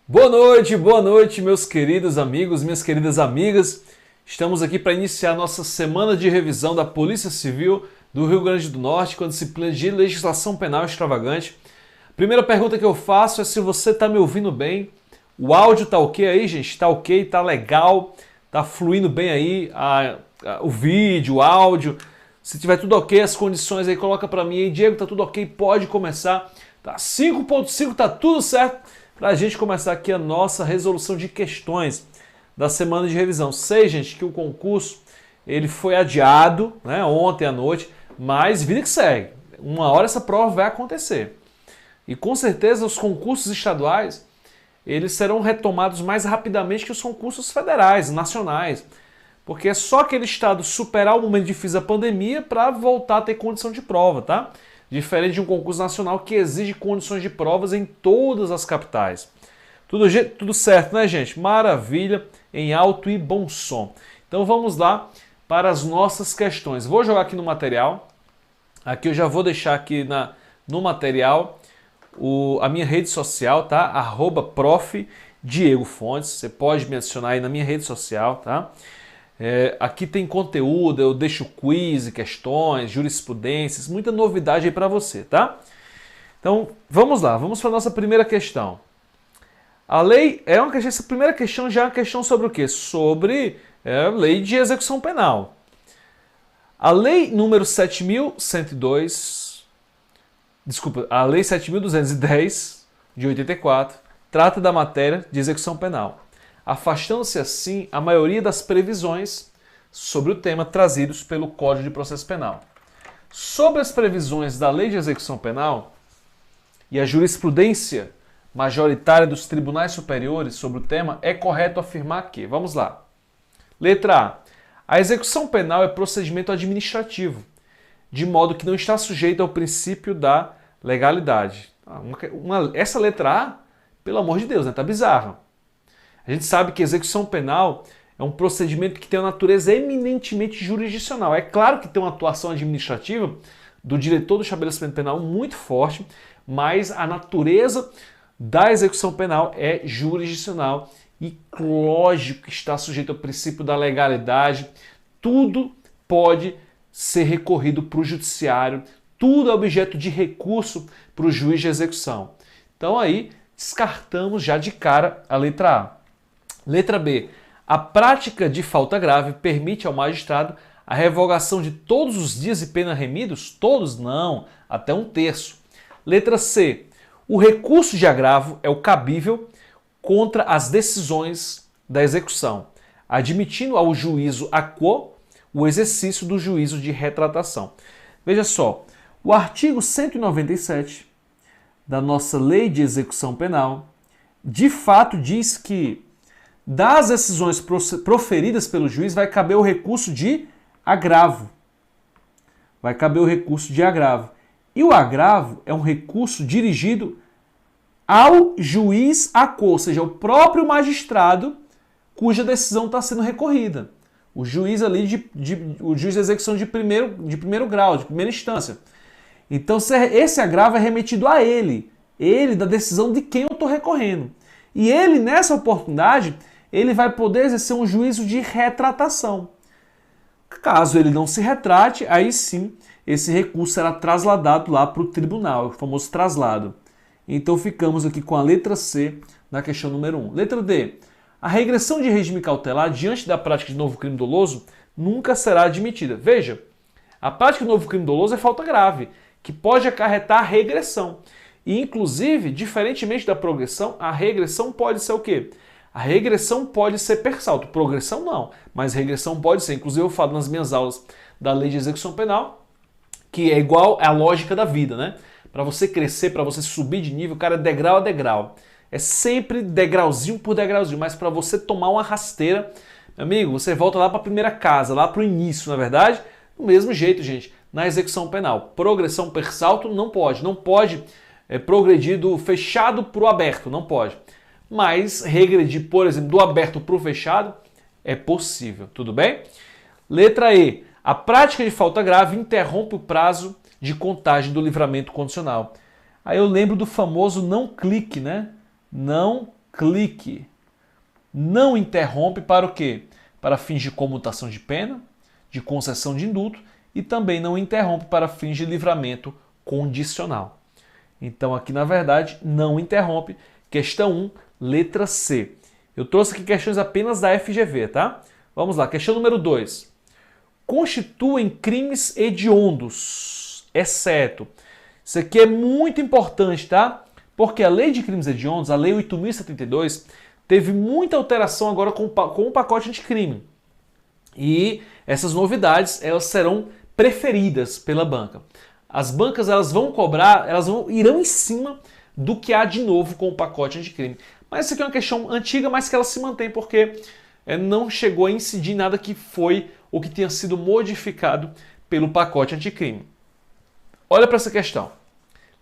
Boa noite, meus queridos amigos, minhas queridas amigas. Estamos aqui para iniciar nossa semana de revisão da Polícia Civil do Rio Grande do Norte com a disciplina de Legislação Penal Extravagante. Primeira pergunta que eu faço é se você está me ouvindo bem. O áudio tá ok aí, gente? Tá ok, tá legal, tá fluindo bem aí o vídeo, o áudio. Se tiver tudo ok, as condições aí, coloca para mim aí. Diego, tá tudo ok, pode começar. Tá 5.5, tá tudo certo para a gente começar aqui a nossa resolução de questões da semana de revisão. Sei, gente, que o concurso ele foi adiado, né, ontem à noite, mas vida que segue. Uma hora essa prova vai acontecer. E com certeza os concursos estaduais eles serão retomados mais rapidamente que os concursos federais, nacionais. Porque é só aquele estado superar o momento difícil da pandemia para voltar a ter condição de prova, tá? Diferente de um concurso nacional que exige condições de provas em todas as capitais. Tudo certo, né, gente? Maravilha, em alto e bom som. Então vamos lá para as nossas questões. Vou jogar aqui no material. Aqui eu já vou deixar aqui no material a minha rede social, tá? @prof. Diego Fontes. Você pode me adicionar aí na minha rede social, tá? Aqui tem conteúdo, eu deixo quiz, questões, jurisprudências, muita novidade aí para você, tá? Então, vamos lá, vamos para a nossa primeira questão. A lei essa primeira questão já é uma questão sobre o quê? Sobre a lei de execução penal. A lei número 7.102, a lei 7.210 de 84 trata da matéria de execução penal, afastando-se assim a maioria das previsões sobre o tema trazidos pelo Código de Processo Penal. Sobre as previsões da Lei de Execução Penal e a jurisprudência majoritária dos tribunais superiores sobre o tema, é correto afirmar que, vamos lá, letra A, a execução penal é procedimento administrativo, de modo que não está sujeito ao princípio da legalidade. Essa letra A, pelo amor de Deus, né? Tá bizarra. A gente sabe que execução penal é um procedimento que tem uma natureza eminentemente jurisdicional. É claro que tem uma atuação administrativa do diretor do estabelecimento penal muito forte, mas a natureza da execução penal é jurisdicional e lógico que está sujeito ao princípio da legalidade. Tudo pode ser recorrido para o judiciário, tudo é objeto de recurso para o juiz de execução. Então aí descartamos já de cara a letra A. Letra B. A prática de falta grave permite ao magistrado a revogação de todos os dias de pena remidos? Todos? Não, até 1/3. Letra C. O recurso de agravo é o cabível contra as decisões da execução, admitindo ao juízo aquo o exercício do juízo de retratação. Veja só, o artigo 197 da nossa Lei de Execução Penal, de fato diz que das decisões proferidas pelo juiz vai caber o recurso de agravo. Vai caber o recurso de agravo. E o agravo é um recurso dirigido ao juiz aquo, ou seja, ao próprio magistrado cuja decisão está sendo recorrida. O juiz ali, o juiz de execução de primeiro grau, de primeira instância. Então esse agravo é remetido a ele da decisão de quem eu estou recorrendo. E ele, nessa oportunidade, ele vai poder exercer um juízo de retratação. Caso ele não se retrate, aí sim, esse recurso será trasladado lá para o tribunal, o famoso traslado. Então ficamos aqui com a letra C na questão número 1. Letra D. A regressão de regime cautelar diante da prática de novo crime doloso nunca será admitida. Veja, a prática de novo crime doloso é falta grave, que pode acarretar regressão. E, inclusive, diferentemente da progressão, a regressão pode ser o quê? A regressão pode ser per salto, progressão não, mas regressão pode ser. Inclusive eu falo nas minhas aulas da Lei de Execução Penal, que é igual à lógica da vida, né? Para você crescer, para você subir de nível, cara, degrau a degrau. É sempre degrauzinho por degrauzinho, mas para você tomar uma rasteira, meu amigo, você volta lá para a primeira casa, lá para o início, na verdade, do mesmo jeito, gente, na execução penal. Progressão per salto não pode progredir do fechado para o aberto, não pode. Mas regredir, por exemplo, do aberto para o fechado é possível, tudo bem? Letra E. A prática de falta grave interrompe o prazo de contagem do livramento condicional. Aí eu lembro do famoso não clique, né? Não clique. Não interrompe para o quê? Para fins de comutação de pena, de concessão de indulto e também não interrompe para fins de livramento condicional. Então aqui na verdade não interrompe. Questão 1, letra C. Eu trouxe aqui questões apenas da FGV, tá? Vamos lá, questão número 2. Constituem crimes hediondos, exceto. Isso aqui é muito importante, tá? Porque a lei de crimes hediondos, a lei 8.072, teve muita alteração agora com o pacote anticrime. E essas novidades, elas serão preferidas pela banca. As bancas, elas vão cobrar, irão em cima do que há de novo com o pacote anticrime. Mas isso aqui é uma questão antiga, mas que ela se mantém, porque não chegou a incidir em nada que foi ou que tenha sido modificado pelo pacote anticrime. Olha para essa questão.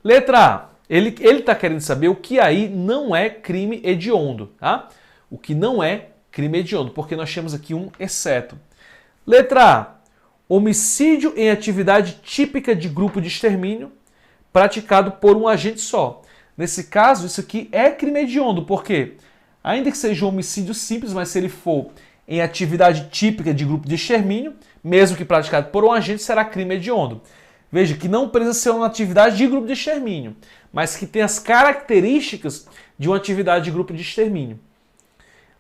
Letra A. Ele está querendo saber o que aí não é crime hediondo, tá? O que não é crime hediondo, porque nós temos aqui um exceto. Letra A. Homicídio em atividade típica de grupo de extermínio praticado por um agente só. Nesse caso, isso aqui é crime hediondo, porque ainda que seja um homicídio simples, mas se ele for em atividade típica de grupo de extermínio, mesmo que praticado por um agente, será crime hediondo. Veja que não precisa ser uma atividade de grupo de extermínio, mas que tem as características de uma atividade de grupo de extermínio.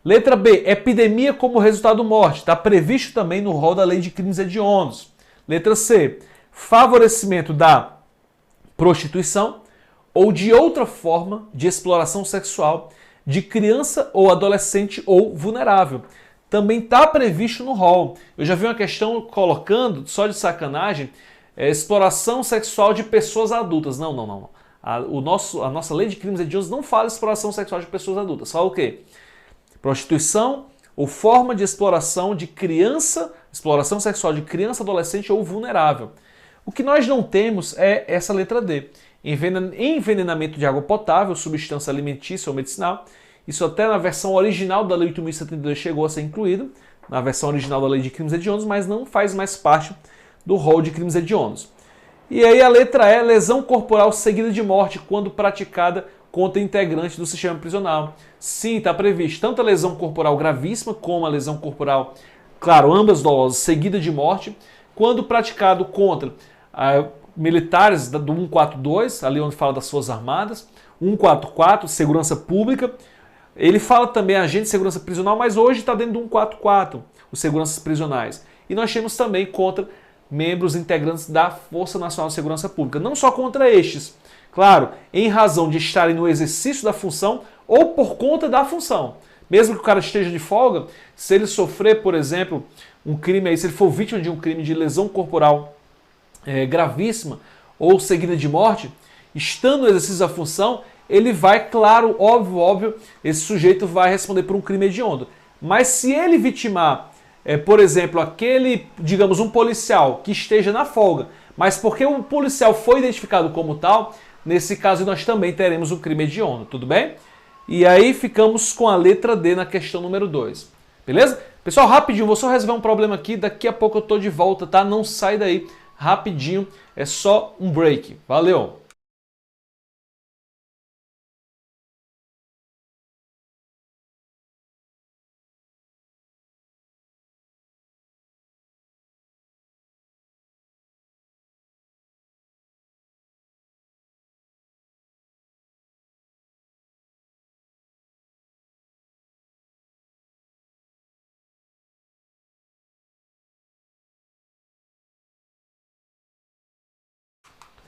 Letra B, epidemia como resultado morte. Está previsto também no rol da lei de crimes hediondos. Letra C, favorecimento da prostituição ou de outra forma de exploração sexual de criança ou adolescente ou vulnerável. Também está previsto no rol. Eu já vi uma questão colocando, só de sacanagem, exploração sexual de pessoas adultas. Não. A nossa lei de crimes hediondos não fala exploração sexual de pessoas adultas. Fala o quê? Prostituição ou forma de exploração de criança, exploração sexual de criança, adolescente ou vulnerável. O que nós não temos é essa letra D. Envenenamento de água potável, substância alimentícia ou medicinal. Isso até na versão original da Lei 8.072 chegou a ser incluído, na versão original da Lei de Crimes Hediondos, mas não faz mais parte do rol de crimes hediondos. E aí a letra E, lesão corporal seguida de morte quando praticada contra integrante do sistema prisional. Sim, está previsto tanto a lesão corporal gravíssima como a lesão corporal, claro, ambas dolosas, seguida de morte, quando praticado contra militares do 142, ali onde fala das Forças Armadas, 144, segurança pública. Ele fala também agente de segurança prisional, mas hoje está dentro do 144, os seguranças prisionais. E nós temos também contra membros integrantes da Força Nacional de Segurança Pública. Não só contra estes, claro, em razão de estarem no exercício da função ou por conta da função. Mesmo que o cara esteja de folga, se ele sofrer, por exemplo, um crime, aí, se ele for vítima de um crime de lesão corporal gravíssima ou seguida de morte, estando no exercício da função, ele vai, claro, óbvio, esse sujeito vai responder por um crime hediondo. Mas se ele vitimar, por exemplo, digamos, um policial que esteja na folga, mas porque o policial foi identificado como tal, nesse caso nós também teremos um crime hediondo, tudo bem? E aí ficamos com a letra D na questão número 2, beleza? Pessoal, rapidinho, vou só resolver um problema aqui, daqui a pouco eu tô de volta, tá? Não sai daí, rapidinho, é só um break. Valeu!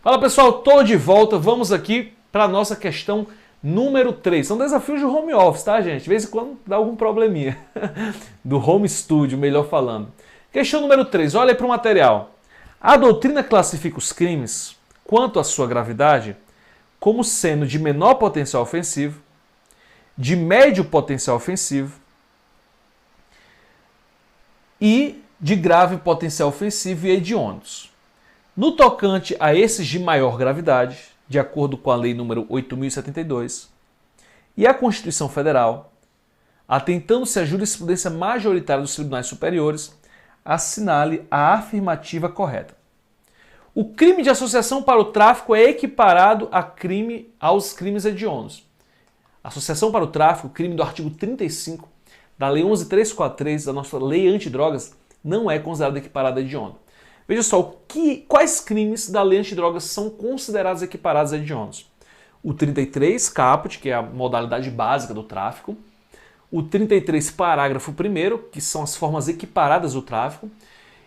Fala pessoal, tô de volta, vamos aqui para a nossa questão número 3. São desafios de home office, tá gente? De vez em quando dá algum probleminha. Do home studio, melhor falando. Questão número 3, olha aí para o material. A doutrina classifica os crimes, quanto à sua gravidade, como sendo de menor potencial ofensivo, de médio potencial ofensivo e de grave potencial ofensivo e hediondos. No tocante a esses de maior gravidade, de acordo com a Lei nº 8.072 e a Constituição Federal, atentando-se à jurisprudência majoritária dos tribunais superiores, assinale a afirmativa correta. O crime de associação para o tráfico é equiparado aos crimes hediondos. associação para o tráfico, crime do artigo 35 da Lei 11.343, da nossa Lei Antidrogas, não é considerada equiparada a hediondo. Veja só, quais crimes da Lei Antidrogas são considerados equiparados a hediondos? O 33 caput, que é a modalidade básica do tráfico, o 33 parágrafo 1º, que são as formas equiparadas do tráfico,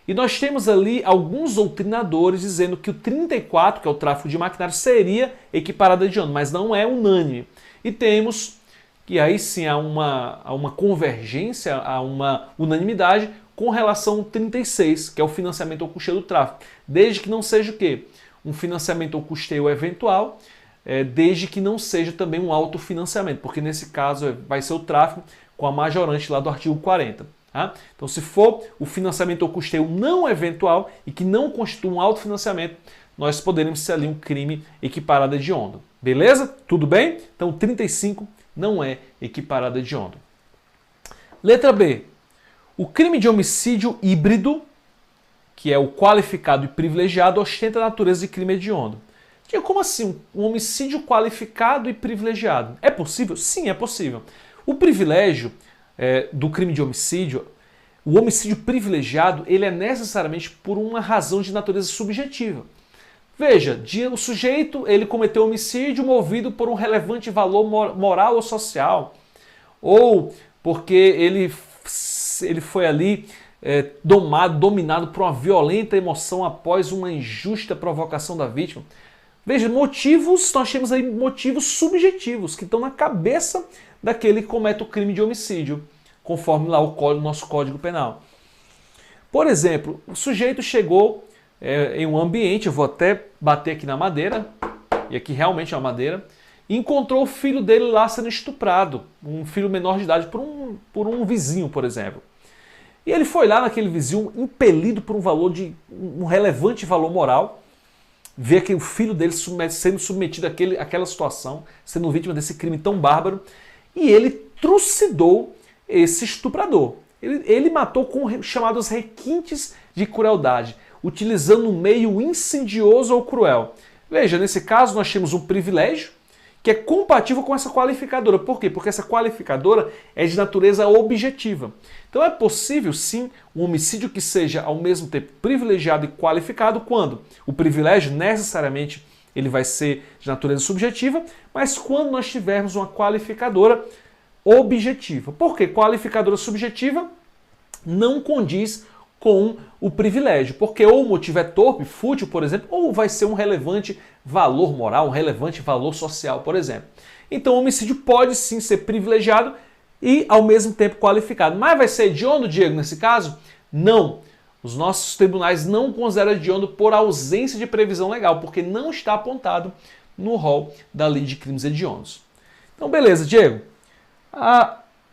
e nós temos ali alguns doutrinadores dizendo que o 34, que é o tráfico de maquinário, seria equiparado a hediondo, mas não é unânime. E temos que aí sim há uma convergência, há uma unanimidade com relação ao 36, que é o financiamento ou custeio do tráfico, desde que não seja o quê? Um financiamento ou custeio eventual, desde que não seja também um autofinanciamento, porque nesse caso vai ser o tráfico com a majorante lá do artigo 40. Tá? Então, se for o financiamento ou custeio não eventual e que não constitua um autofinanciamento, nós poderemos ser ali um crime equiparado a hediondo. Beleza? Tudo bem? Então, 35 não é equiparado a hediondo. Letra B. O crime de homicídio híbrido, que é o qualificado e privilegiado, ostenta a natureza de crime hediondo. Como assim? Um homicídio qualificado e privilegiado. É possível? Sim, é possível. O privilégio do crime de homicídio, o homicídio privilegiado, ele é necessariamente por uma razão de natureza subjetiva. Veja, o sujeito ele cometeu homicídio movido por um relevante valor moral ou social, ou porque ele foi ali dominado por uma violenta emoção após uma injusta provocação da vítima. Veja, nós temos aí motivos subjetivos que estão na cabeça daquele que comete o crime de homicídio, conforme lá o nosso Código Penal. Por exemplo, o sujeito chegou em um ambiente, eu vou até bater aqui na madeira, e aqui realmente é uma madeira, e encontrou o filho dele lá sendo estuprado, um filho menor de idade, por um vizinho, por exemplo. E ele foi lá naquele vizinho, impelido por um relevante valor moral, ver que o filho dele sendo submetido àquela situação, sendo vítima desse crime tão bárbaro, e ele trucidou esse estuprador. Ele matou com chamados requintes de crueldade, utilizando um meio insidioso ou cruel. Veja, nesse caso nós temos um privilégio que é compatível com essa qualificadora. Por quê? Porque essa qualificadora é de natureza objetiva. Então é possível, sim, um homicídio que seja ao mesmo tempo privilegiado e qualificado, quando o privilégio necessariamente ele vai ser de natureza subjetiva, mas quando nós tivermos uma qualificadora objetiva. Por quê? Qualificadora subjetiva não condiz com o privilégio, porque ou o motivo é torpe, fútil, por exemplo, ou vai ser um relevante valor moral, um relevante valor social, por exemplo. Então o homicídio pode sim ser privilegiado e ao mesmo tempo qualificado. Mas vai ser hediondo, Diego, nesse caso? Não. Os nossos tribunais não consideram hediondo por ausência de previsão legal, porque não está apontado no rol da lei de crimes hediondos. Então beleza, Diego.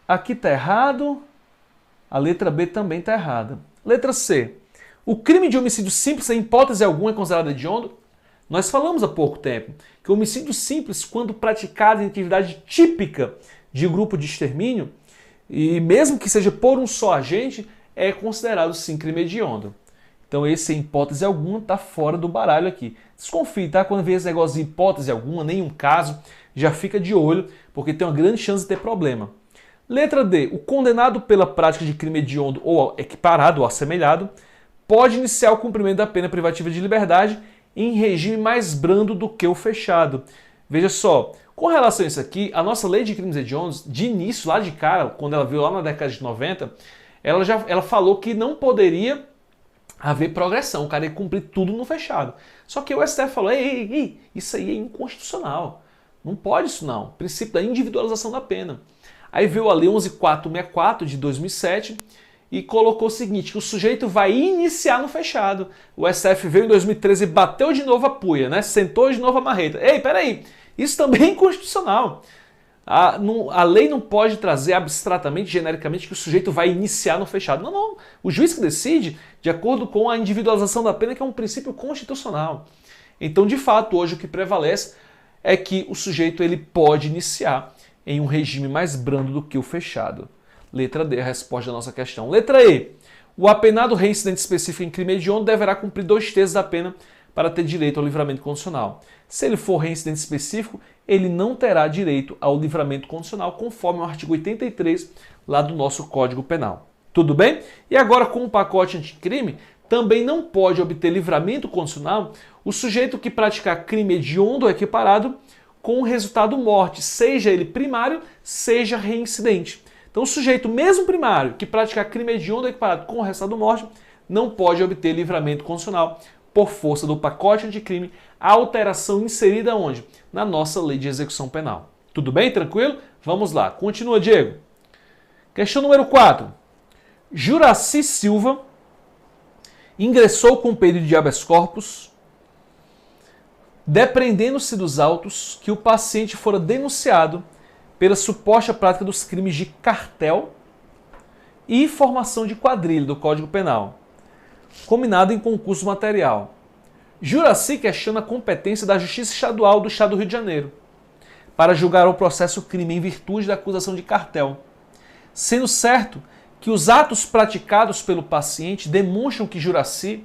Aqui está errado, a letra B também está errada. Letra C. O crime de homicídio simples, em hipótese alguma, é considerado hediondo? Nós falamos há pouco tempo que o homicídio simples, quando praticado em atividade típica de grupo de extermínio, e mesmo que seja por um só agente, é considerado sim crime hediondo. Então esse, em hipótese alguma, está fora do baralho aqui. Desconfie, tá? Quando vê esse negócio de hipótese alguma, nenhum caso, já fica de olho, porque tem uma grande chance de ter problema. Letra D. O condenado pela prática de crime hediondo ou equiparado ou assemelhado pode iniciar o cumprimento da pena privativa de liberdade em regime mais brando do que o fechado. Veja só, com relação a isso aqui, a nossa lei de crimes hediondos, de início, lá de cara, quando ela veio lá na década de 90, ela falou que não poderia haver progressão, o cara ia cumprir tudo no fechado. Só que o STF falou, ei, isso aí é inconstitucional, não pode isso não, princípio da individualização da pena. Aí veio a Lei 11.464 de 2007 e colocou o seguinte, que o sujeito vai iniciar no fechado. O STF veio em 2013 e bateu de novo a puia, né? Sentou de novo a marreta. Ei, peraí, isso também é inconstitucional. A lei não pode trazer abstratamente, genericamente, que o sujeito vai iniciar no fechado. Não. O juiz que decide de acordo com a individualização da pena, que é um princípio constitucional. Então, de fato, hoje o que prevalece é que o sujeito ele pode iniciar em um regime mais brando do que o fechado. Letra D, a resposta da nossa questão. Letra E. O apenado reincidente específico em crime hediondo deverá cumprir 2/3 da pena para ter direito ao livramento condicional. Se ele for reincidente específico, ele não terá direito ao livramento condicional, conforme o artigo 83 lá do nosso Código Penal. Tudo bem? E agora, com o pacote anticrime, também não pode obter livramento condicional o sujeito que praticar crime hediondo ou equiparado com o resultado morte, seja ele primário, seja reincidente. Então, o sujeito, mesmo primário, que praticar crime hediondo ou equiparado com o resultado morte, não pode obter livramento condicional por força do pacote anticrime, a alteração inserida onde? Na nossa lei de execução penal. Tudo bem? Tranquilo? Vamos lá. Continua, Diego. Questão número 4. Juraci Silva ingressou com pedido de habeas corpus, depreendendo-se dos autos que o paciente fora denunciado pela suposta prática dos crimes de cartel e formação de quadrilha do Código Penal, combinado em concurso material. Juraci questiona a competência da Justiça Estadual do Estado do Rio de Janeiro para julgar o processo crime em virtude da acusação de cartel, sendo certo que os atos praticados pelo paciente demonstram que Juraci,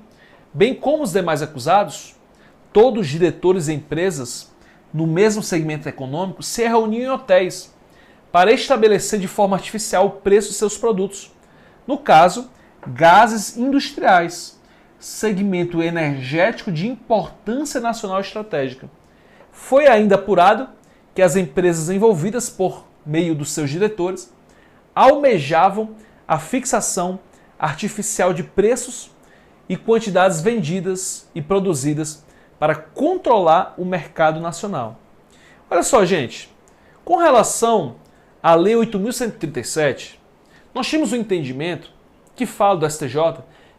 bem como os demais acusados, todos diretores de empresas no mesmo segmento econômico, se reuniam em hotéis para estabelecer de forma artificial o preço de seus produtos. No caso, gases industriais, segmento energético de importância nacional estratégica. Foi ainda apurado que as empresas envolvidas, por meio dos seus diretores, almejavam a fixação artificial de preços e quantidades vendidas e produzidas para controlar o mercado nacional. Olha só, gente, com relação à Lei 8.137, nós tínhamos um entendimento que fala do STJ,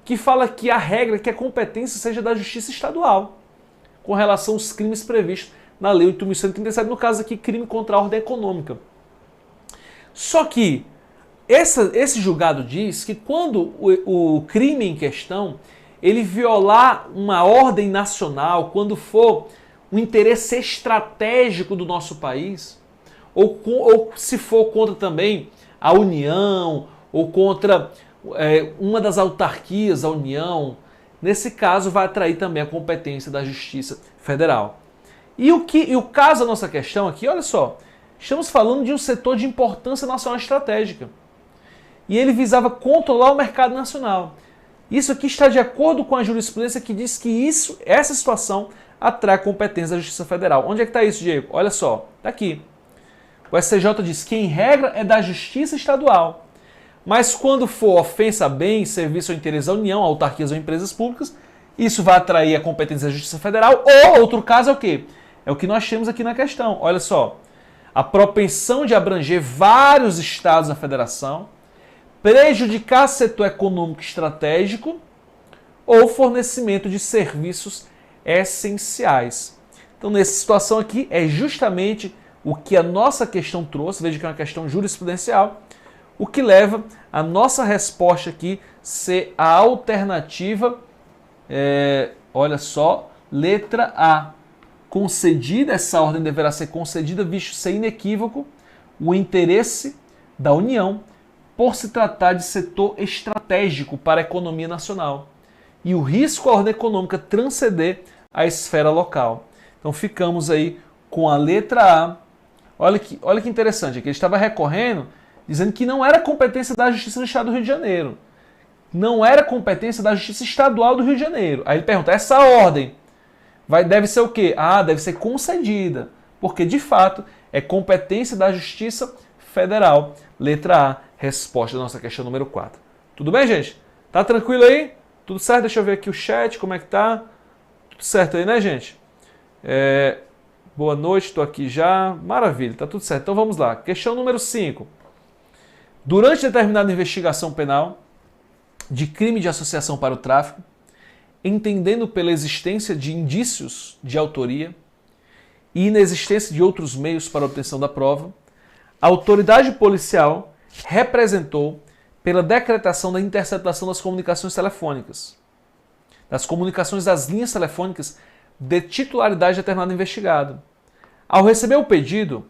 que fala que a regra é que a competência seja da Justiça Estadual, com relação aos crimes previstos na Lei 8.137, no caso aqui, crime contra a ordem econômica. Só que esse julgado diz que quando o crime em questão ele violar uma ordem nacional, quando for um interesse estratégico do nosso país, ou se for contra também a União, ou contra uma das autarquias da União, nesse caso vai atrair também a competência da Justiça Federal. E o caso da nossa questão aqui, olha só, estamos falando de um setor de importância nacional estratégica. E ele visava controlar o mercado nacional. Isso aqui está de acordo com a jurisprudência que diz que essa situação atrai a competência da Justiça Federal. Onde é que está isso, Diego? Olha só, está aqui. O STJ diz que, em regra, é da Justiça Estadual. Mas quando for ofensa a bem, serviço ou interesse da União, autarquias ou empresas públicas, isso vai atrair a competência da Justiça Federal. Ou, outro caso, é o quê? É o que nós temos aqui na questão. Olha só. A propensão de abranger vários estados da federação, prejudicar setor econômico estratégico ou fornecimento de serviços essenciais. Então, nessa situação aqui, é justamente o que a nossa questão trouxe, veja que é uma questão jurisprudencial, o que leva a nossa resposta aqui ser a alternativa, olha só, letra A. Concedida, essa ordem deverá ser concedida, visto ser inequívoco o interesse da União por se tratar de setor estratégico para a economia nacional e o risco à ordem econômica transcender a esfera local. Então ficamos aí com a letra A. Olha que interessante, aqui ele estava recorrendo, dizendo que não era competência da Justiça do Estado do Rio de Janeiro. Não era competência da Justiça Estadual do Rio de Janeiro. Aí ele pergunta, essa ordem deve ser o quê? Deve ser concedida, porque de fato é competência da Justiça Federal. Letra A, resposta da nossa questão número 4. Tudo bem, gente? Tá tranquilo aí? Tudo certo? Deixa eu ver aqui o chat, como é que tá? Tudo certo aí, né, gente? Boa noite, estou aqui já. Maravilha, tá tudo certo. Então vamos lá. Questão número 5. Durante determinada investigação penal de crime de associação para o tráfico, entendendo pela existência de indícios de autoria e inexistência de outros meios para a obtenção da prova, a autoridade policial representou pela decretação da interceptação das comunicações telefônicas, das comunicações das linhas telefônicas de titularidade de determinado investigado. Ao receber o pedido,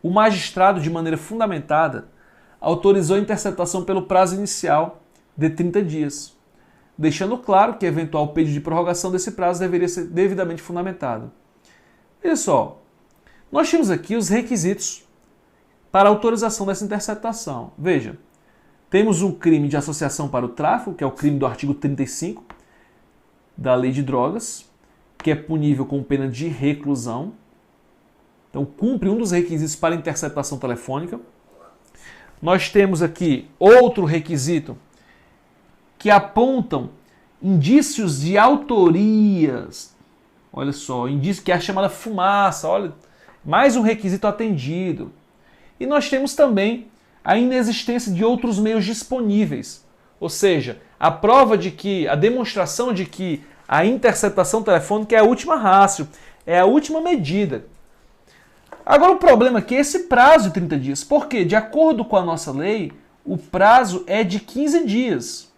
o magistrado, de maneira fundamentada, autorizou a interceptação pelo prazo inicial de 30 dias, deixando claro que eventual pedido de prorrogação desse prazo deveria ser devidamente fundamentado. Veja só, Nós temos aqui os requisitos para autorização dessa interceptação. Veja, temos um crime de associação para o tráfico, que é o crime do artigo 35 da Lei de Drogas, que é punível com pena de reclusão. Então, cumpre um dos requisitos para interceptação telefônica. Nós temos aqui outro requisito que apontam indícios de autorias. Olha só, indício que é a chamada fumaça. Olha, mais um requisito atendido. E nós temos também a inexistência de outros meios disponíveis. Ou seja, a prova de que, a demonstração de que a interceptação telefônica é a última ratio, é a última medida. Agora o problema é que esse prazo de 30 dias, porque de acordo com a nossa lei, o prazo é de 15 dias.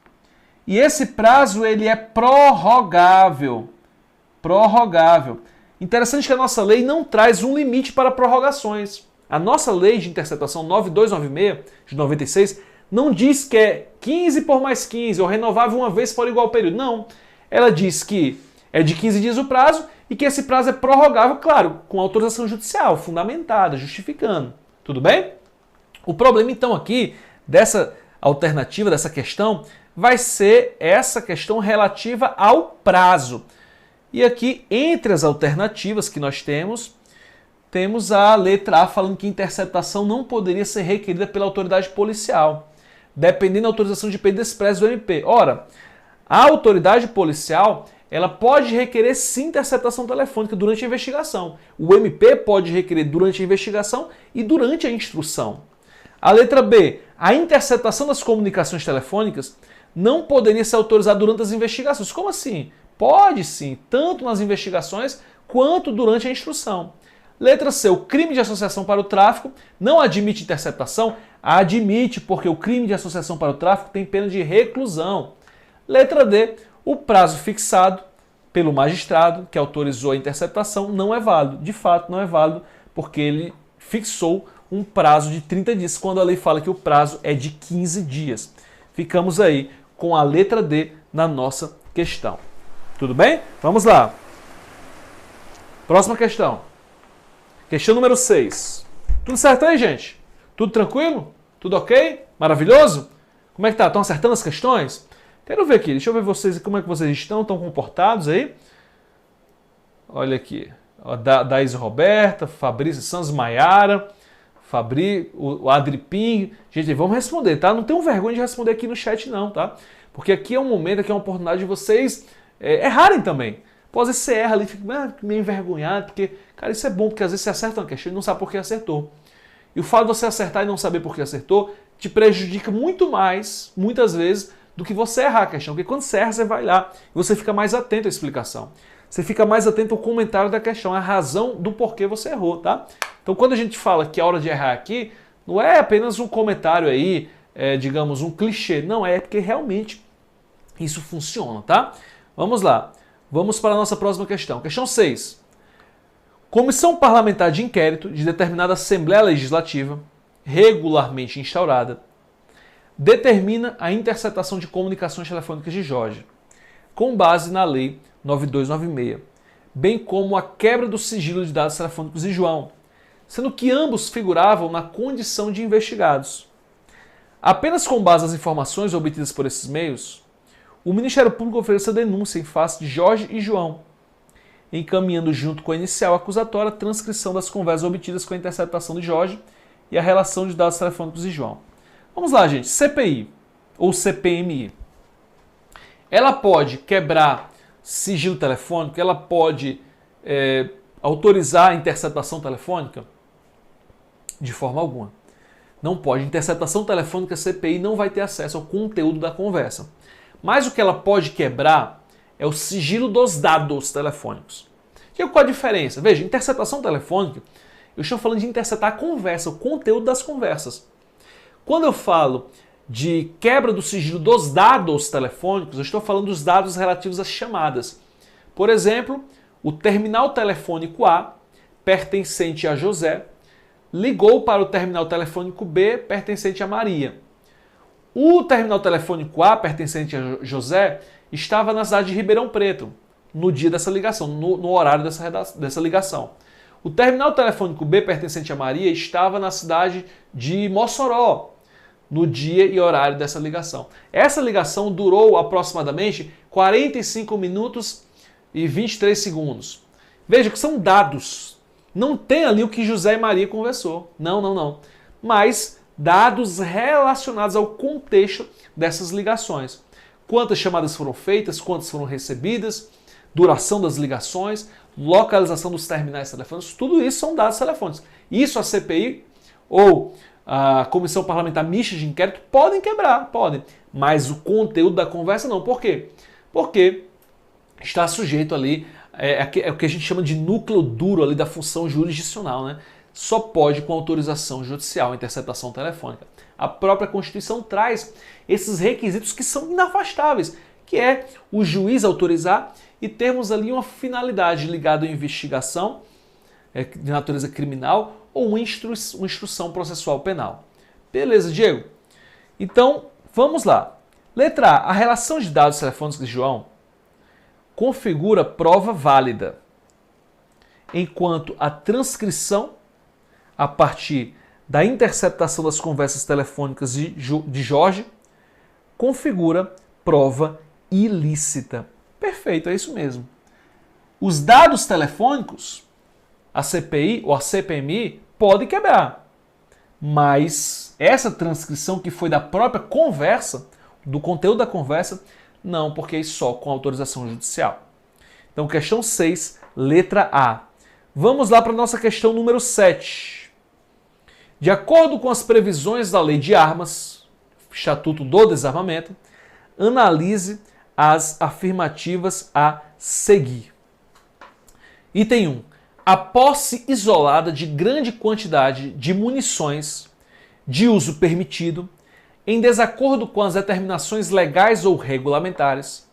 E esse prazo ele é prorrogável. Prorrogável. Interessante que a nossa lei não traz um limite para prorrogações. A nossa lei de interceptação 9296 de 96 não diz que é 15 por mais 15 ou renovável uma vez por igual período. Não. Ela diz que é de 15 dias o prazo e que esse prazo é prorrogável, claro, com autorização judicial, fundamentada, justificando. Tudo bem? O problema, então, aqui, dessa alternativa, dessa questão, vai ser essa questão relativa ao prazo. E aqui, entre as alternativas que nós temos a letra A falando que interceptação não poderia ser requerida pela autoridade policial, dependendo da autorização de pedido expresso do MP. Ora, a autoridade policial ela pode requerer sim interceptação telefônica durante a investigação. O MP pode requerer durante a investigação e durante a instrução. A letra B, a interceptação das comunicações telefônicas não poderia ser autorizada durante as investigações. Como assim? Pode sim, tanto nas investigações quanto durante a instrução. Letra C, o crime de associação para o tráfico não admite interceptação? Admite, porque o crime de associação para o tráfico tem pena de reclusão. Letra D, o prazo fixado pelo magistrado que autorizou a interceptação não é válido. De fato, não é válido porque ele fixou um prazo de 30 dias, quando a lei fala que o prazo é de 15 dias. Ficamos aí com a letra D na nossa questão. Tudo bem? Vamos lá. Próxima questão. Questão número 6. Tudo certo aí, gente? Tudo tranquilo? Tudo ok? Maravilhoso? Como é que tá? Estão acertando as questões? Quero ver aqui, deixa eu ver vocês, como é que vocês estão comportados aí? Olha aqui, Daís Roberta, Fabrício Santos Maiara, o Adripim. Gente, vamos responder, tá? Não tenham vergonha de responder aqui no chat não, tá? Porque aqui é um momento, aqui é uma oportunidade de vocês errarem também. Pô, às vezes você erra ali, fica meio envergonhado, porque, cara, isso é bom, porque às vezes você acerta uma questão e não sabe por que acertou. E o fato de você acertar e não saber por que acertou te prejudica muito mais, muitas vezes, do que você errar a questão. Porque quando você erra, você vai lá e você fica mais atento à explicação. Você fica mais atento ao comentário da questão, a razão do porquê você errou, tá? Então, quando a gente fala que é hora de errar aqui, não é apenas um comentário aí, digamos, um clichê. Não, é porque realmente isso funciona, tá? Vamos lá. Vamos para a nossa próxima questão. Questão 6. Comissão parlamentar de inquérito de determinada Assembleia Legislativa, regularmente instaurada, determina a interceptação de comunicações telefônicas de Jorge, com base na Lei 9296, bem como a quebra do sigilo de dados telefônicos de João, sendo que ambos figuravam na condição de investigados. Apenas com base nas informações obtidas por esses meios, o Ministério Público ofereceu denúncia em face de Jorge e João, encaminhando junto com a inicial acusatória a transcrição das conversas obtidas com a interceptação de Jorge e a relação de dados telefônicos de João. Vamos lá, gente. CPI ou CPMI. Ela pode quebrar sigilo telefônico? Ela pode autorizar a interceptação telefônica? De forma alguma. Não pode. Interceptação telefônica, CPI não vai ter acesso ao conteúdo da conversa. Mas o que ela pode quebrar é o sigilo dos dados telefônicos. E qual a diferença? Veja, interceptação telefônica, eu estou falando de interceptar a conversa, o conteúdo das conversas. Quando eu falo de quebra do sigilo dos dados telefônicos, eu estou falando dos dados relativos às chamadas. Por exemplo, o terminal telefônico A, pertencente a José, ligou para o terminal telefônico B, pertencente a Maria. O terminal telefônico A, pertencente a José, estava na cidade de Ribeirão Preto, no dia dessa ligação, no horário dessa ligação. O terminal telefônico B pertencente a Maria estava na cidade de Mossoró, no dia e horário dessa ligação. Essa ligação durou aproximadamente 45 minutos e 23 segundos. Veja que são dados. Não tem ali o que José e Maria conversou. Não. Mas dados relacionados ao contexto dessas ligações. Quantas chamadas foram feitas, quantas foram recebidas, duração das ligações, localização dos terminais telefônicos, tudo isso são dados telefônicos. Isso a CPI ou a Comissão Parlamentar Mista de Inquérito podem quebrar, podem. Mas o conteúdo da conversa não. Por quê? Porque está sujeito ali, é o que a gente chama de núcleo duro ali da função jurisdicional, né? Só pode com autorização judicial a interceptação telefônica. A própria Constituição traz esses requisitos que são inafastáveis, que é o juiz autorizar e termos ali uma finalidade ligada à investigação de natureza criminal ou uma instrução processual penal. Beleza, Diego? Então, vamos lá. Letra A. A relação de dados telefônicos de João configura prova válida, enquanto a transcrição a partir da interceptação das conversas telefônicas de Jorge configura prova ilícita. Perfeito, é isso mesmo. Os dados telefônicos, a CPI ou a CPMI pode quebrar, mas essa transcrição que foi da própria conversa, do conteúdo da conversa, não, porque é só com autorização judicial. Então, questão 6, letra A. Vamos lá para a nossa questão número 7. De acordo com as previsões da Lei de Armas, Estatuto do Desarmamento, analise as afirmativas a seguir. Item 1. A posse isolada de grande quantidade de munições de uso permitido, em desacordo com as determinações legais ou regulamentares,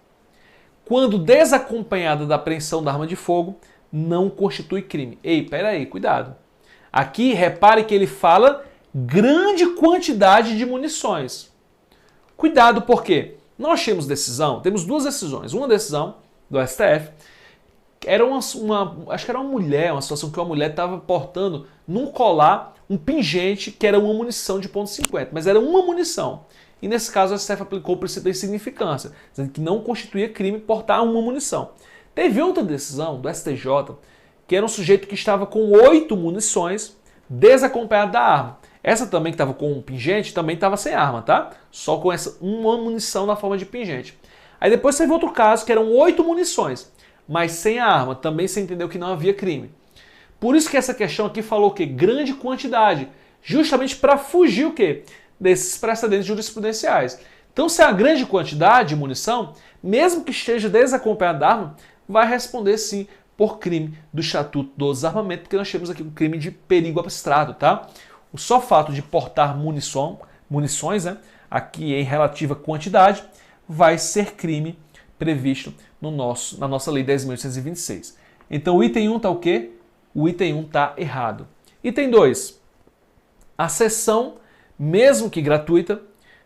quando desacompanhada da apreensão da arma de fogo, não constitui crime. Ei, peraí, cuidado. Aqui, repare que ele fala grande quantidade de munições. Cuidado, porque nós temos duas decisões. Uma decisão do STF, acho que era uma mulher, uma situação que uma mulher estava portando num colar um pingente que era uma munição de .50, mas era uma munição. E nesse caso o STF aplicou o princípio da insignificância, dizendo que não constituía crime portar uma munição. Teve outra decisão do STJ, que era um sujeito que estava com 8 munições desacompanhado da arma. Essa também que estava com um pingente também estava sem arma, tá? Só com essa uma munição na forma de pingente. Aí depois teve outro caso que eram 8 munições, mas sem a arma, também se entendeu que não havia crime. Por isso que essa questão aqui falou o quê? Grande quantidade, justamente para fugir o quê? Desses precedentes jurisprudenciais. Então, se é uma grande quantidade de munição, mesmo que esteja desacompanhada da arma, vai responder sim por crime do Estatuto do Desarmamento, porque nós temos aqui um crime de perigo abstrato, tá? O só fato de portar munições, né, aqui em relativa quantidade, vai ser crime previsto na nossa Lei 10.826. Então o item 1 está o quê? O item 1 está errado. Item 2. A cessão, mesmo que gratuita,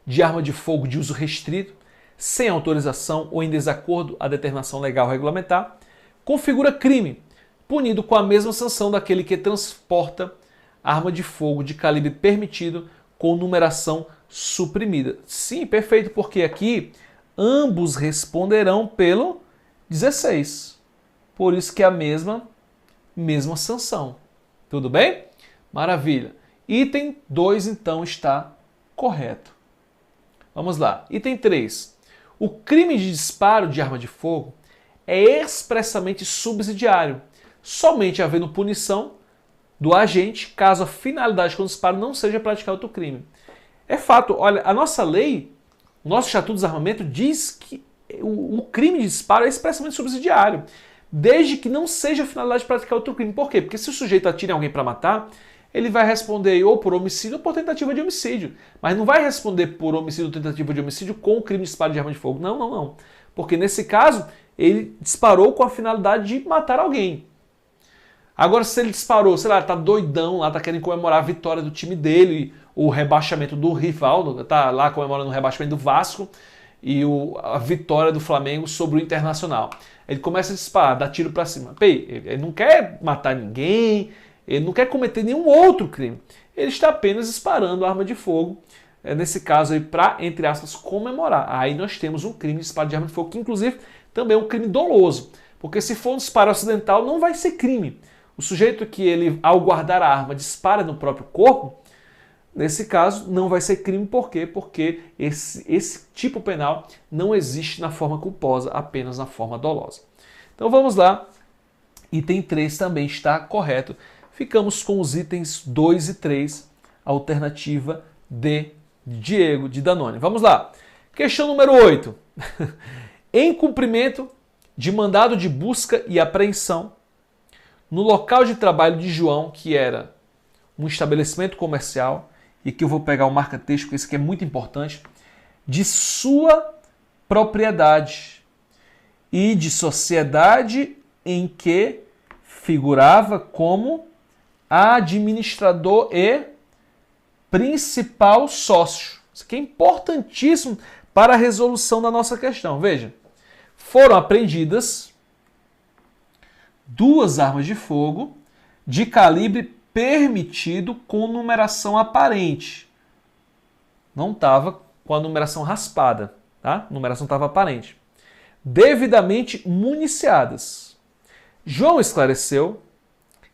de arma de fogo de uso restrito, sem autorização ou em desacordo à determinação legal regulamentar, configura crime, punido com a mesma sanção daquele que transporta arma de fogo de calibre permitido com numeração suprimida. Sim, perfeito, porque aqui ambos responderão pelo 16. Por isso que é a mesma sanção. Tudo bem? Maravilha. Item 2, então, está correto. Vamos lá. Item 3. O crime de disparo de arma de fogo é expressamente subsidiário, somente havendo punição do agente caso a finalidade com o disparo não seja praticar outro crime. É fato, olha, a nossa lei, o nosso Estatuto do Desarmamento diz que o crime de disparo é expressamente subsidiário, desde que não seja a finalidade de praticar outro crime. Por quê? Porque se o sujeito atira em alguém para matar, ele vai responder ou por homicídio ou por tentativa de homicídio. Mas não vai responder por homicídio ou tentativa de homicídio com o crime de disparo de arma de fogo. Não. Porque nesse caso, ele disparou com a finalidade de matar alguém. Agora, se ele disparou, sei lá, tá doidão lá, tá querendo comemorar a vitória do time dele, o rebaixamento do rival, tá lá comemorando o rebaixamento do Vasco, e a vitória do Flamengo sobre o Internacional. Ele começa a disparar, dar tiro para cima. Ele não quer matar ninguém, ele não quer cometer nenhum outro crime. Ele está apenas disparando arma de fogo, nesse caso aí para, entre aspas, comemorar. Aí nós temos um crime de disparo de arma de fogo, que inclusive também é um crime doloso, porque se for um disparo acidental não vai ser crime. O sujeito que ele, ao guardar a arma, dispara no próprio corpo, nesse caso não vai ser crime. Por quê? Porque esse tipo penal não existe na forma culposa, apenas na forma dolosa. Então vamos lá. Item 3 também está correto. Ficamos com os itens 2 e 3, alternativa D, Diego, de Danone. Vamos lá. Questão número 8. Em cumprimento de mandado de busca e apreensão, no local de trabalho de João, que era um estabelecimento comercial, e aqui eu vou pegar o marca-texto, porque isso aqui é muito importante, de sua propriedade e de sociedade em que figurava como administrador e principal sócio. Isso aqui é importantíssimo para a resolução da nossa questão. Veja, foram apreendidas 2 armas de fogo de calibre permitido com numeração aparente. Não estava com a numeração raspada, tá? A numeração estava aparente. Devidamente municiadas. João esclareceu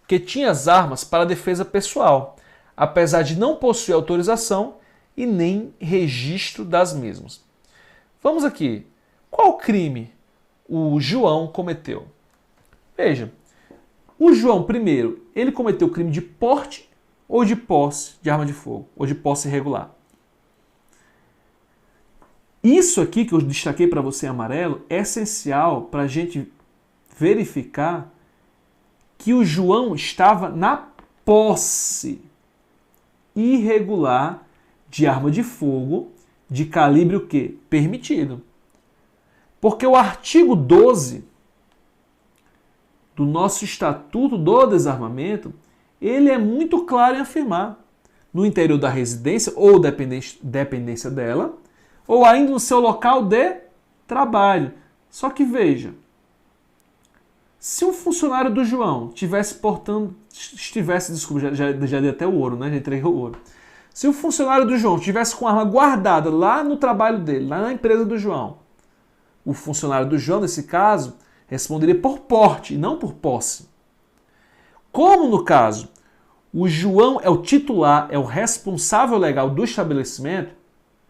que tinha as armas para defesa pessoal, apesar de não possuir autorização e nem registro das mesmas. Vamos aqui. Qual crime o João cometeu? Veja, o João, primeiro, ele cometeu o crime de porte ou de posse de arma de fogo, ou de posse irregular. Isso aqui que eu destaquei para você em amarelo é essencial para a gente verificar que o João estava na posse irregular de arma de fogo de calibre o quê? Permitido. Porque o artigo 12 do nosso Estatuto do Desarmamento, ele é muito claro em afirmar no interior da residência ou dependência dela, ou ainda no seu local de trabalho. Só que veja, se um funcionário do João desculpa, já dei até o ouro, né? Já entreguei o ouro. Se o funcionário do João tivesse com a arma guardada lá no trabalho dele, lá na empresa do João, o funcionário do João, nesse caso, responderia por porte e não por posse. Como no caso, o João é o titular, é o responsável legal do estabelecimento,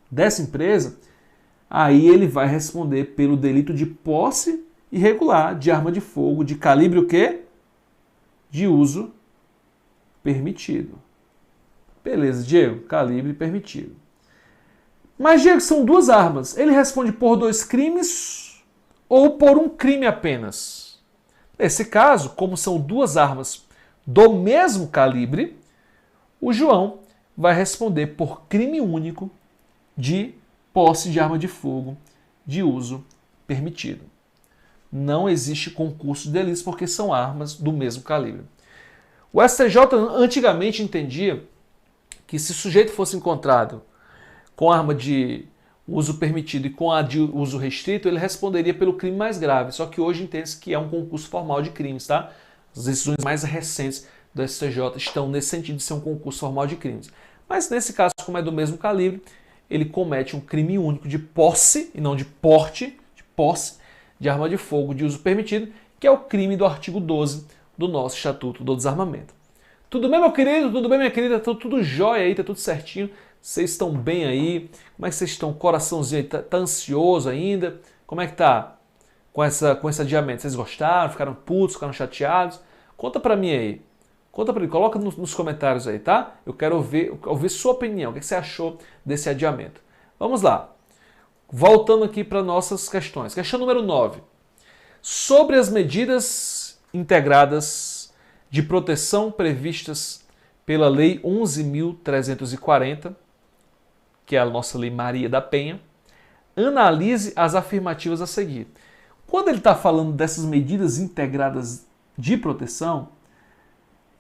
dessa empresa, aí ele vai responder pelo delito de posse irregular de arma de fogo de calibre o quê? De uso permitido. Beleza, Diego, calibre permitido. Mas, Diego, são 2 armas. Ele responde por 2 crimes ou por um crime apenas? Nesse caso, como são 2 armas do mesmo calibre, o João vai responder por crime único de posse de arma de fogo de uso permitido. Não existe concurso de delitos porque são armas do mesmo calibre. O STJ antigamente entendia que se o sujeito fosse encontrado com arma de uso permitido e com a de uso restrito, ele responderia pelo crime mais grave. Só que hoje entende-se que é um concurso formal de crimes, tá? As decisões mais recentes do STJ estão nesse sentido de ser um concurso formal de crimes. Mas nesse caso, como é do mesmo calibre, ele comete um crime único de posse, e não de porte, de posse de arma de fogo de uso permitido, que é o crime do artigo 12 do nosso Estatuto do Desarmamento. Tudo bem, meu querido? Tudo bem, minha querida? Tá tudo jóia aí, tá tudo certinho. Vocês estão bem aí? Como é que vocês estão? Coraçãozinho aí, tá ansioso ainda? Como é que tá com esse adiamento? Vocês gostaram? Ficaram putos? Ficaram chateados? Conta pra mim aí. Conta pra mim, coloca nos comentários aí, tá? Eu quero ouvir sua opinião. O que você achou desse adiamento? Vamos lá. Voltando aqui para nossas questões. Questão número 9. Sobre as medidas integradas de proteção previstas pela Lei 11.340, que é a nossa Lei Maria da Penha, analise as afirmativas a seguir. Quando ele está falando dessas medidas integradas de proteção,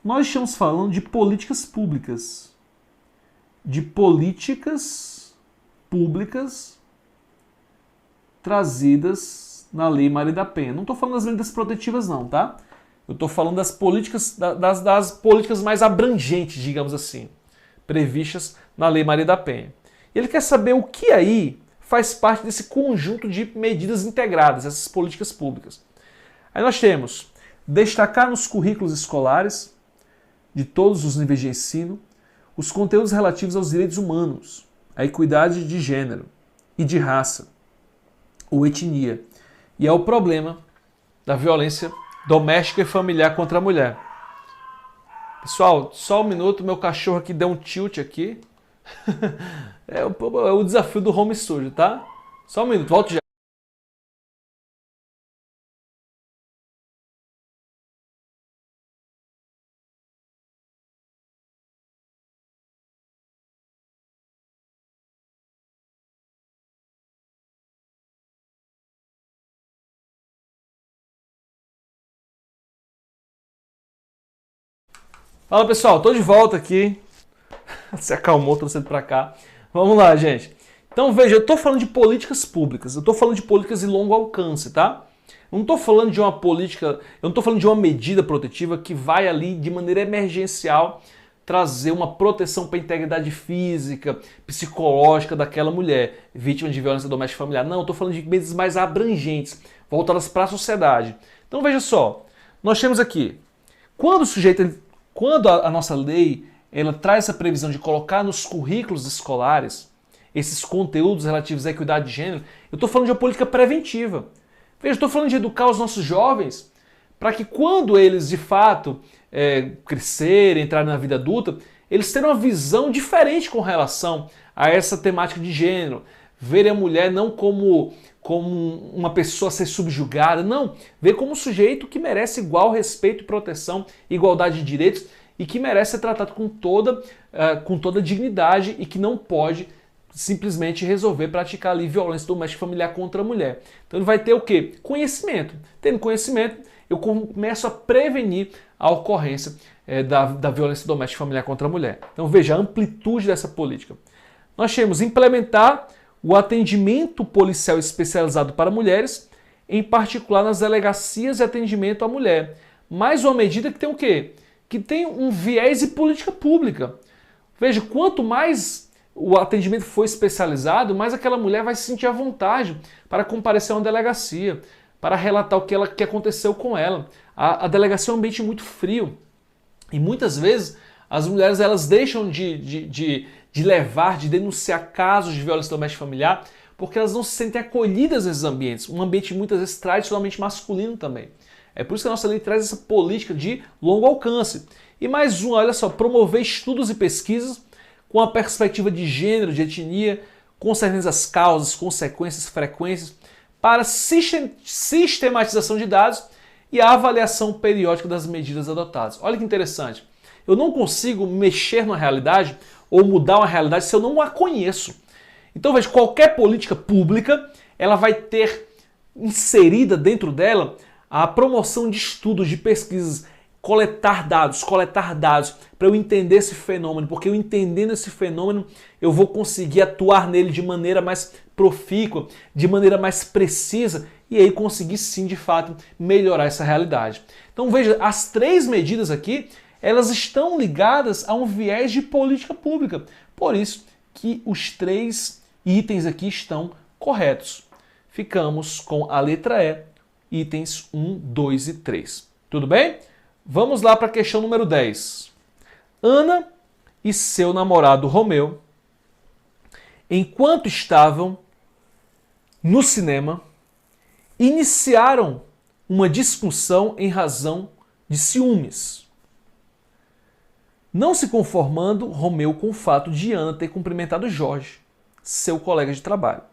nós estamos falando de políticas públicas. De políticas públicas trazidas na Lei Maria da Penha. Não estou falando das medidas protetivas não, tá? Eu estou falando das políticas, das políticas mais abrangentes, digamos assim, previstas na Lei Maria da Penha. E ele quer saber o que aí faz parte desse conjunto de medidas integradas, essas políticas públicas. Aí nós temos destacar nos currículos escolares de todos os níveis de ensino os conteúdos relativos aos direitos humanos, à equidade de gênero e de raça ou etnia, e ao problema da violência doméstica e familiar contra a mulher. Pessoal, só um minuto, meu cachorro aqui deu um tilt aqui. É o desafio do home studio, tá? Só um minuto, volto já. Fala pessoal, tô de volta aqui. Se acalmou, trouxe pra cá. Vamos lá, gente. Então veja, eu tô falando de políticas públicas, eu tô falando de políticas de longo alcance, tá? Eu não tô falando de uma política, eu não tô falando de uma medida protetiva que vai ali de maneira emergencial trazer uma proteção para a integridade física, psicológica daquela mulher vítima de violência doméstica e familiar. Não, eu tô falando de medidas mais abrangentes, voltadas para a sociedade. Então veja só, nós temos aqui, quando a nossa lei ela traz essa previsão de colocar nos currículos escolares esses conteúdos relativos à equidade de gênero, eu estou falando de uma política preventiva. Veja, estou falando de educar os nossos jovens para que quando eles de fato crescerem, entrarem na vida adulta, eles tenham uma visão diferente com relação a essa temática de gênero. Verem a mulher não como uma pessoa a ser subjugada, não. Ver como um sujeito que merece igual respeito e proteção, igualdade de direitos e que merece ser tratado com toda dignidade e que não pode simplesmente resolver praticar ali violência doméstica e familiar contra a mulher. Então ele vai ter o quê? Conhecimento. Tendo conhecimento, eu começo a prevenir a ocorrência da violência doméstica e familiar contra a mulher. Então veja a amplitude dessa política. Nós temos implementar o atendimento policial especializado para mulheres, em particular nas delegacias de atendimento à mulher. Mais uma medida que tem o quê? Que tem um viés de política pública. Veja, quanto mais o atendimento for especializado, mais aquela mulher vai se sentir à vontade para comparecer a uma delegacia, para relatar o que aconteceu com ela. A delegacia é um ambiente muito frio e muitas vezes as mulheres elas deixam de levar, de denunciar casos de violência doméstica e familiar porque elas não se sentem acolhidas nesses ambientes. Um ambiente muitas vezes tradicionalmente masculino também. É por isso que a nossa lei traz essa política de longo alcance. E mais um, olha só, promover estudos e pesquisas com a perspectiva de gênero, de etnia, concernentes às causas, consequências, frequências, para sistematização de dados e a avaliação periódica das medidas adotadas. Olha que interessante. Eu não consigo mexer na realidade ou mudar uma realidade se eu não a conheço. Então veja, qualquer política pública, ela vai ter inserida dentro dela a promoção de estudos, de pesquisas, coletar dados para eu entender esse fenômeno, porque eu entendendo esse fenômeno eu vou conseguir atuar nele de maneira mais profícua, de maneira mais precisa e aí conseguir sim de fato melhorar essa realidade. Então veja, as três medidas aqui, elas estão ligadas a um viés de política pública, por isso que os três itens aqui estão corretos. Ficamos com a letra E, itens 1, 2 e 3. Tudo bem? Vamos lá para a questão número 10. Ana e seu namorado Romeu, enquanto estavam no cinema, iniciaram uma discussão em razão de ciúmes. Não se conformando Romeu com o fato de Ana ter cumprimentado Jorge, seu colega de trabalho.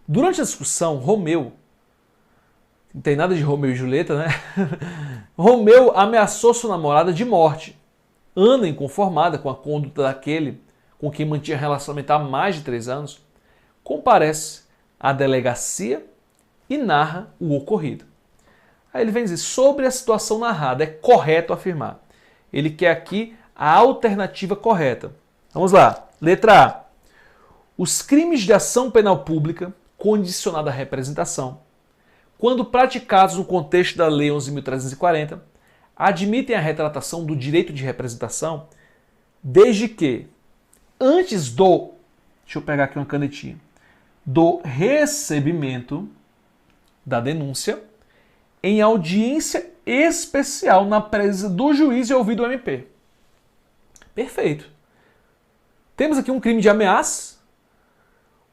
Durante a discussão, Romeu, não tem nada de Romeu e Julieta, né? Romeu ameaçou sua namorada de morte. Ana, inconformada com a conduta daquele com quem mantinha relacionamento há mais de 3 anos, comparece à delegacia e narra o ocorrido. Aí ele vem dizer, sobre a situação narrada, é correto afirmar. Ele quer aqui a alternativa correta. Vamos lá. Letra A. Os crimes de ação penal pública condicionada à representação, quando praticados no contexto da Lei 11.340, admitem a retratação do direito de representação, desde que, antes do, deixa eu pegar aqui uma canetinha, do recebimento da denúncia, em audiência especial na presença do juiz e ouvido do MP. Perfeito. Temos aqui um crime de ameaça,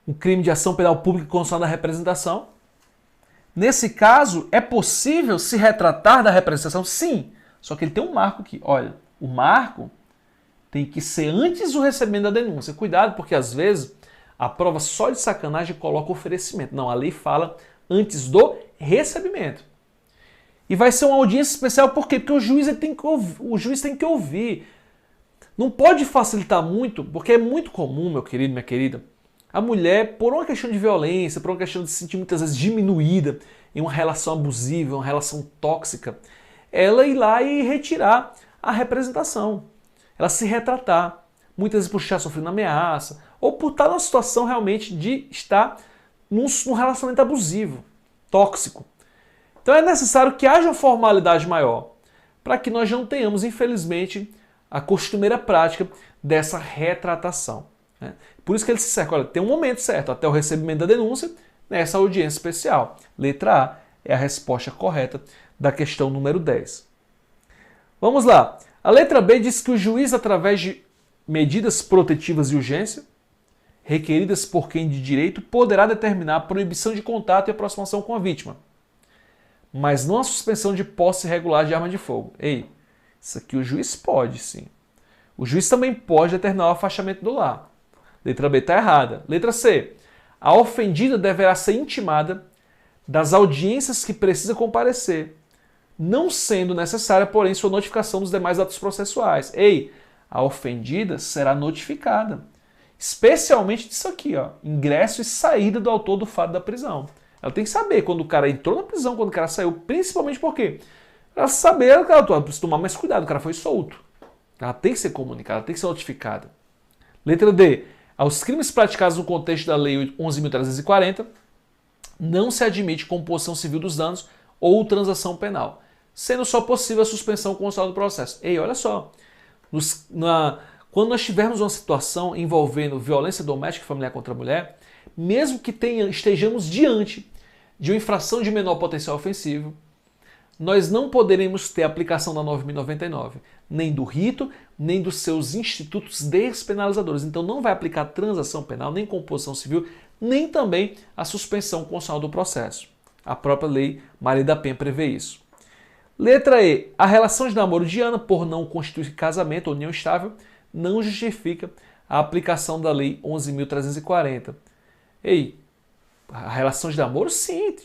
um crime de ação penal pública condicionada à representação. Nesse caso, é possível se retratar da representação? Sim. Só que ele tem um marco aqui. Olha, o marco tem que ser antes do recebimento da denúncia. Cuidado, porque às vezes a prova só de sacanagem coloca oferecimento. Não, a lei fala antes do recebimento. E vai ser uma audiência especial por quê? Porque o juiz tem que ouvir. Não pode facilitar muito, porque é muito comum, meu querido, minha querida, a mulher, por uma questão de violência, por uma questão de se sentir muitas vezes diminuída em uma relação abusiva, uma relação tóxica, ela ir lá e retirar a representação. Ela se retratar. Muitas vezes por estar sofrendo ameaça, ou por estar numa situação realmente de estar num relacionamento abusivo, tóxico. Então é necessário que haja uma formalidade maior, para que nós não tenhamos, infelizmente, a costumeira prática dessa retratação. Né? Por isso que ele se cerca, olha, tem um momento certo, até o recebimento da denúncia, nessa audiência especial. Letra A é a resposta correta da questão número 10. Vamos lá. A letra B diz que o juiz, através de medidas protetivas de urgência, requeridas por quem de direito, poderá determinar a proibição de contato e aproximação com a vítima, mas não a suspensão de posse regular de arma de fogo. Ei, isso aqui o juiz pode, sim. O juiz também pode determinar o afastamento do lar. Letra B está errada. Letra C. A ofendida deverá ser intimada das audiências que precisa comparecer, não sendo necessária, porém, sua notificação dos demais atos processuais. Ei, a ofendida será notificada, especialmente disso aqui, ó, ingresso e saída do autor do fato da prisão. Ela tem que saber quando o cara entrou na prisão, quando o cara saiu, principalmente porque ela saber, ela precisa tomar mais cuidado, o cara foi solto. Ela tem que ser comunicada, ela tem que ser notificada. Letra D. Aos crimes praticados no contexto da Lei 11.340, não se admite composição civil dos danos ou transação penal, sendo só possível a suspensão constitucional do processo. Ei, olha só, quando nós tivermos uma situação envolvendo violência doméstica e familiar contra a mulher, mesmo que estejamos diante de uma infração de menor potencial ofensivo, nós não poderemos ter aplicação da 9.099, nem do rito, nem dos seus institutos despenalizadores. Então não vai aplicar transação penal, nem composição civil, nem também a suspensão constitucional do processo. A própria lei Maria da Penha prevê isso. Letra E. A relação de namoro de Ana, por não constituir casamento ou união estável, não justifica a aplicação da lei 11.340. Ei, a relação de namoro, sim,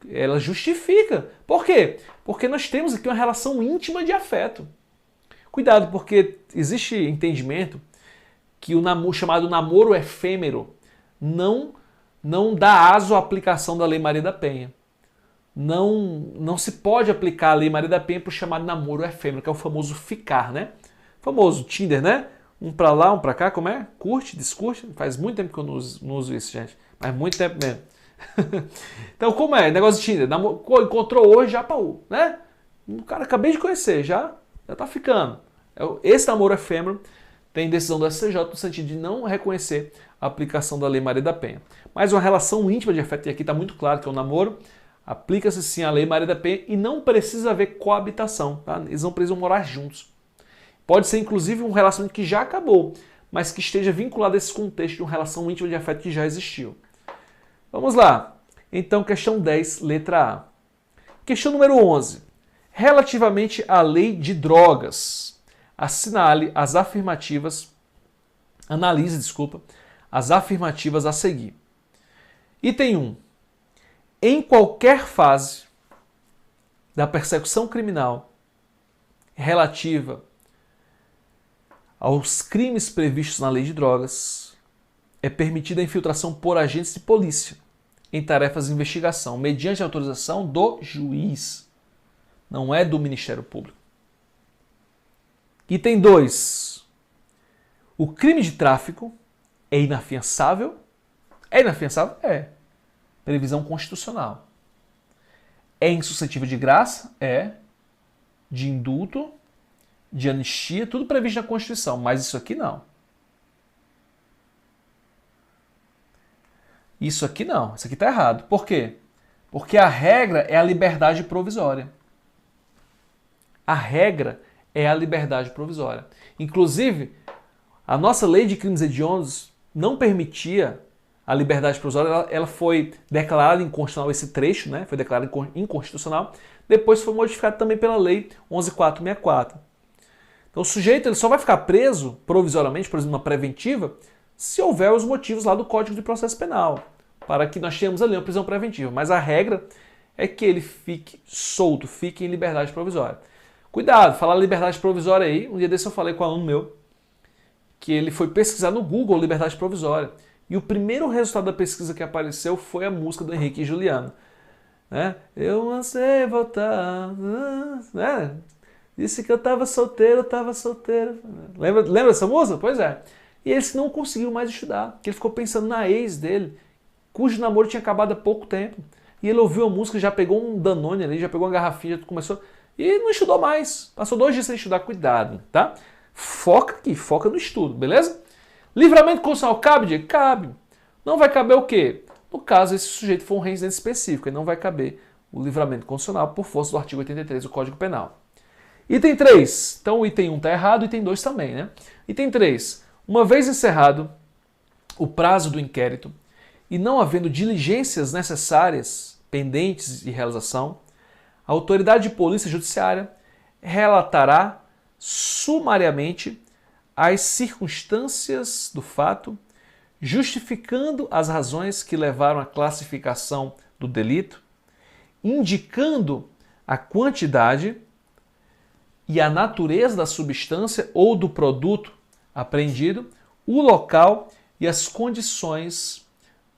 ela justifica. Por quê? Porque nós temos aqui uma relação íntima de afeto. Cuidado, porque existe entendimento que o chamado namoro efêmero não dá aso à aplicação da Lei Maria da Penha. Não se pode aplicar a Lei Maria da Penha para o chamado namoro efêmero, que é o famoso ficar, né? O famoso Tinder, né? Um para lá, um para cá, como é? Curte, descurte. Faz muito tempo que eu não uso isso, gente. Mas muito tempo mesmo. Então, como é? Negócio de Tinder. Encontrou hoje, já pau, né? O cara acabei de conhecer, já tá ficando. Esse namoro efêmero tem decisão do STJ no sentido de não reconhecer a aplicação da Lei Maria da Penha. Mas uma relação íntima de afeto, e aqui está muito claro que é um namoro, aplica-se sim a Lei Maria da Penha e não precisa haver coabitação, tá? Eles não precisam morar juntos. Pode ser inclusive um relacionamento que já acabou, mas que esteja vinculado a esse contexto de uma relação íntima de afeto que já existiu. Vamos lá. Então, questão 10, letra A. Questão número 11. Relativamente à lei de drogas, analise as afirmativas a seguir. Item 1. Em qualquer fase da persecução criminal relativa aos crimes previstos na lei de drogas, é permitida a infiltração por agentes de polícia em tarefas de investigação, mediante autorização do juiz, não é do Ministério Público. Item 2. O crime de tráfico é inafiançável? É inafiançável? É. Previsão constitucional. É insuscetível de graça? É. De indulto, de anistia, tudo previsto na Constituição, mas isso aqui não. Isso aqui não. Isso aqui está errado. Por quê? Porque a regra é a liberdade provisória. A regra é a liberdade provisória. Inclusive, a nossa lei de crimes hediondos não permitia a liberdade provisória, ela foi declarada inconstitucional, esse trecho, né? Foi declarado inconstitucional, depois foi modificado também pela lei 11.464. Então o sujeito ele só vai ficar preso provisoriamente, por exemplo, uma preventiva, se houver os motivos lá do Código de Processo Penal, para que nós tenhamos ali uma prisão preventiva. Mas a regra é que ele fique solto, fique em liberdade provisória. Cuidado, falar liberdade provisória aí, um dia desse eu falei com um aluno meu, que ele foi pesquisar no Google liberdade provisória. E o primeiro resultado da pesquisa que apareceu foi a música do Henrique e Juliano. Né? Eu não sei voltar. Né? Disse que eu estava solteiro, Lembra dessa música? Pois é. E ele não conseguiu mais estudar, porque ele ficou pensando na ex dele, cujo namoro tinha acabado há pouco tempo. E ele ouviu a música, já pegou um Danone ali, já pegou uma garrafinha, já começou... E não estudou mais. Passou 2 dias sem estudar. Cuidado, tá? Foca aqui, foca no estudo, beleza? Livramento constitucional cabe, Diego? Cabe. Não vai caber o quê? No caso, esse sujeito for um reincidente específico, e não vai caber o livramento constitucional por força do artigo 83 do Código Penal. Item 3. Então o item 1 está errado, o item 2 também, né? Item 3. Uma vez encerrado o prazo do inquérito e não havendo diligências necessárias pendentes de realização, a autoridade de polícia judiciária relatará sumariamente as circunstâncias do fato, justificando as razões que levaram à classificação do delito, indicando a quantidade e a natureza da substância ou do produto apreendido, o local e as condições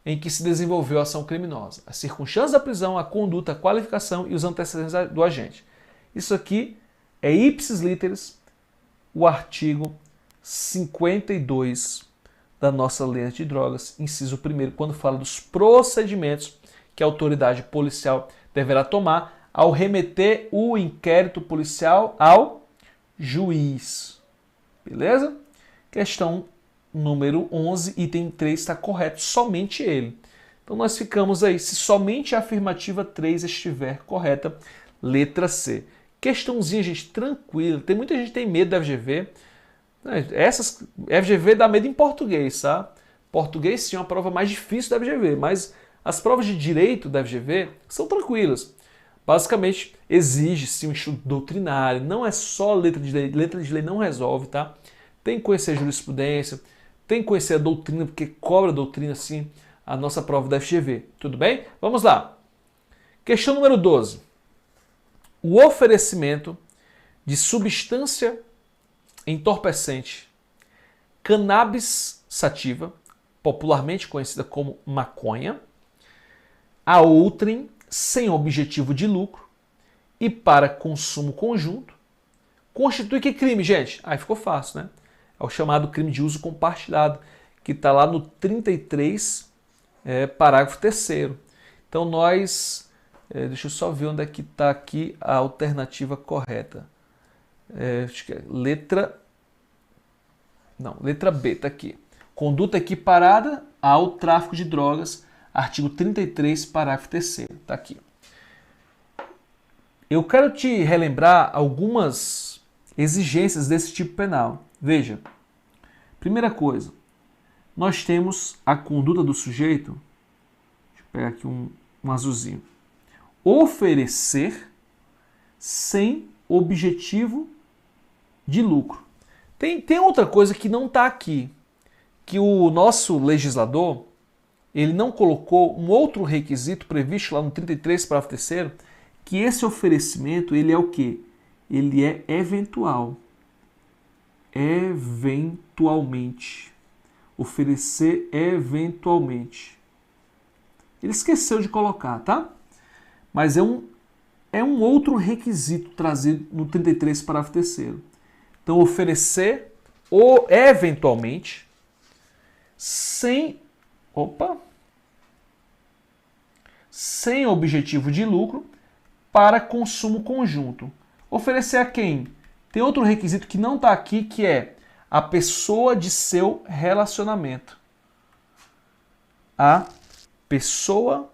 em que se desenvolveu a ação criminosa, as circunstâncias da prisão, a conduta, a qualificação e os antecedentes do agente. Isso aqui é ipsis literis o artigo 52 da nossa lei de drogas, inciso 1º, quando fala dos procedimentos que a autoridade policial deverá tomar ao remeter o inquérito policial ao juiz. Beleza? Questão número 11, item 3 está correto, somente ele. Então nós ficamos aí, se somente a afirmativa 3 estiver correta, letra C. Questãozinha, gente, tranquila. Tem muita gente que tem medo da FGV. Essas FGV dá medo em português, tá? Português sim é uma prova mais difícil da FGV, mas as provas de direito da FGV são tranquilas. Basicamente, exige-se um estudo doutrinário, não é só letra de lei não resolve, tá? Tem que conhecer a jurisprudência, tem que conhecer a doutrina, porque cobra a doutrina, sim, a nossa prova da FGV. Tudo bem? Vamos lá. Questão número 12. O oferecimento de substância entorpecente cannabis sativa, popularmente conhecida como maconha, a outrem sem objetivo de lucro e para consumo conjunto, constitui que crime, gente? Aí ficou fácil, né? É o chamado crime de uso compartilhado, que está lá no 33, parágrafo 3º. Então nós, deixa eu só ver onde é que está aqui a alternativa correta. Acho que é letra B, está aqui. Conduta equiparada ao tráfico de drogas, artigo 33, parágrafo 3º. Está aqui. Eu quero te relembrar algumas exigências desse tipo penal. Veja, primeira coisa, nós temos a conduta do sujeito, deixa eu pegar aqui um azulzinho, oferecer sem objetivo de lucro. Tem outra coisa que não está aqui, que o nosso legislador, ele não colocou um outro requisito previsto lá no 33, parágrafo 3º, que esse oferecimento, ele é o quê? Ele é eventual. Eventualmente. Oferecer eventualmente. Ele esqueceu de colocar, tá? Mas é um outro requisito trazido no 33, parágrafo 3º. Então, oferecer ou eventualmente sem sem objetivo de lucro para consumo conjunto. Oferecer a quem? Tem outro requisito que não está aqui, que é a pessoa de seu relacionamento. A pessoa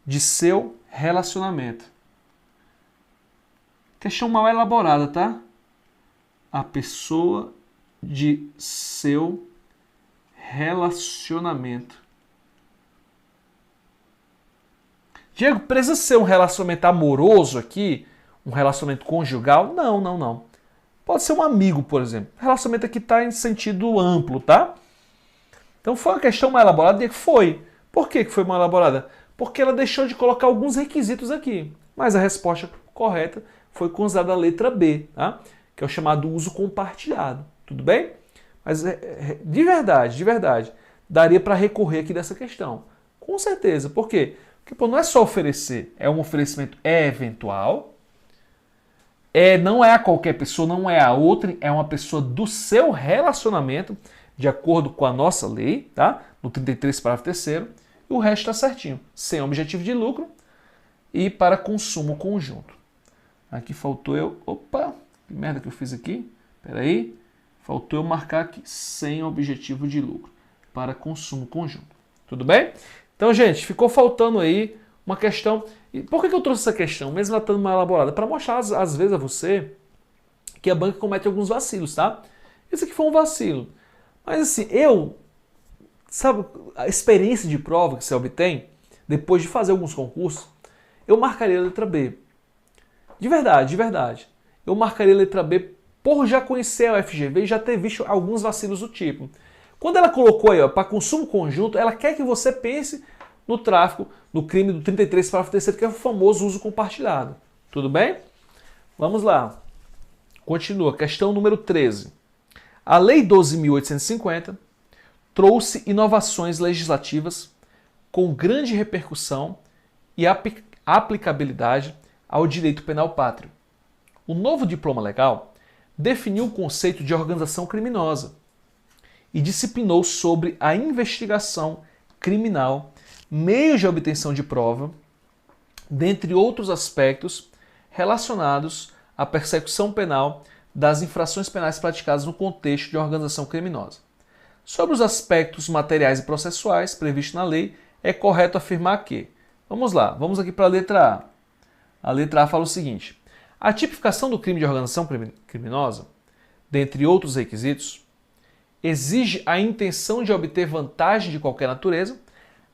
de seu relacionamento. Questão mal elaborada, tá? A pessoa de seu relacionamento. Diego, precisa ser um relacionamento amoroso aqui? Um relacionamento conjugal? Não, não, não. Pode ser um amigo, por exemplo. O relacionamento aqui está em sentido amplo, tá? Então foi uma questão mal elaborada? Foi. Por que foi mal elaborada? Porque ela deixou de colocar alguns requisitos aqui. Mas a resposta correta foi considerada a letra B, tá? Que é o chamado uso compartilhado. Tudo bem? Mas de verdade, daria para recorrer aqui dessa questão. Com certeza. Por quê? Porque pô, não é só oferecer, é um oferecimento eventual, não é a qualquer pessoa, não é a outra, é uma pessoa do seu relacionamento, de acordo com a nossa lei, tá? No 33, parágrafo 3º, e o resto está certinho, sem objetivo de lucro e para consumo conjunto. Aqui faltou eu... Opa, que merda que eu fiz aqui. Peraí. Faltou eu marcar aqui, sem objetivo de lucro, para consumo conjunto. Tudo bem? Então, gente, ficou faltando aí uma questão. E por que eu trouxe essa questão, mesmo ela estando mal elaborada? Para mostrar, às vezes, a você que a banca comete alguns vacilos, tá? Esse aqui foi um vacilo. Mas, assim, sabe, a experiência de prova que você obtém, depois de fazer alguns concursos, eu marcaria a letra B. De verdade. Eu marcaria a letra B por já conhecer a UFGV e já ter visto alguns vacilos do tipo. Quando ela colocou aí, para consumo conjunto, ela quer que você pense no tráfico, no crime do 33, parágrafo 3º, que é o famoso uso compartilhado. Tudo bem? Vamos lá. Continua. Questão número 13. A Lei 12.850 trouxe inovações legislativas com grande repercussão e aplicabilidade ao direito penal pátrio. O novo diploma legal definiu o conceito de organização criminosa e disciplinou sobre a investigação criminal, meios de obtenção de prova, dentre outros aspectos relacionados à persecução penal das infrações penais praticadas no contexto de organização criminosa. Sobre os aspectos materiais e processuais previstos na lei, é correto afirmar que... Vamos lá, vamos aqui para a letra A. A letra A fala o seguinte: a tipificação do crime de organização criminosa, dentre outros requisitos, exige a intenção de obter vantagem de qualquer natureza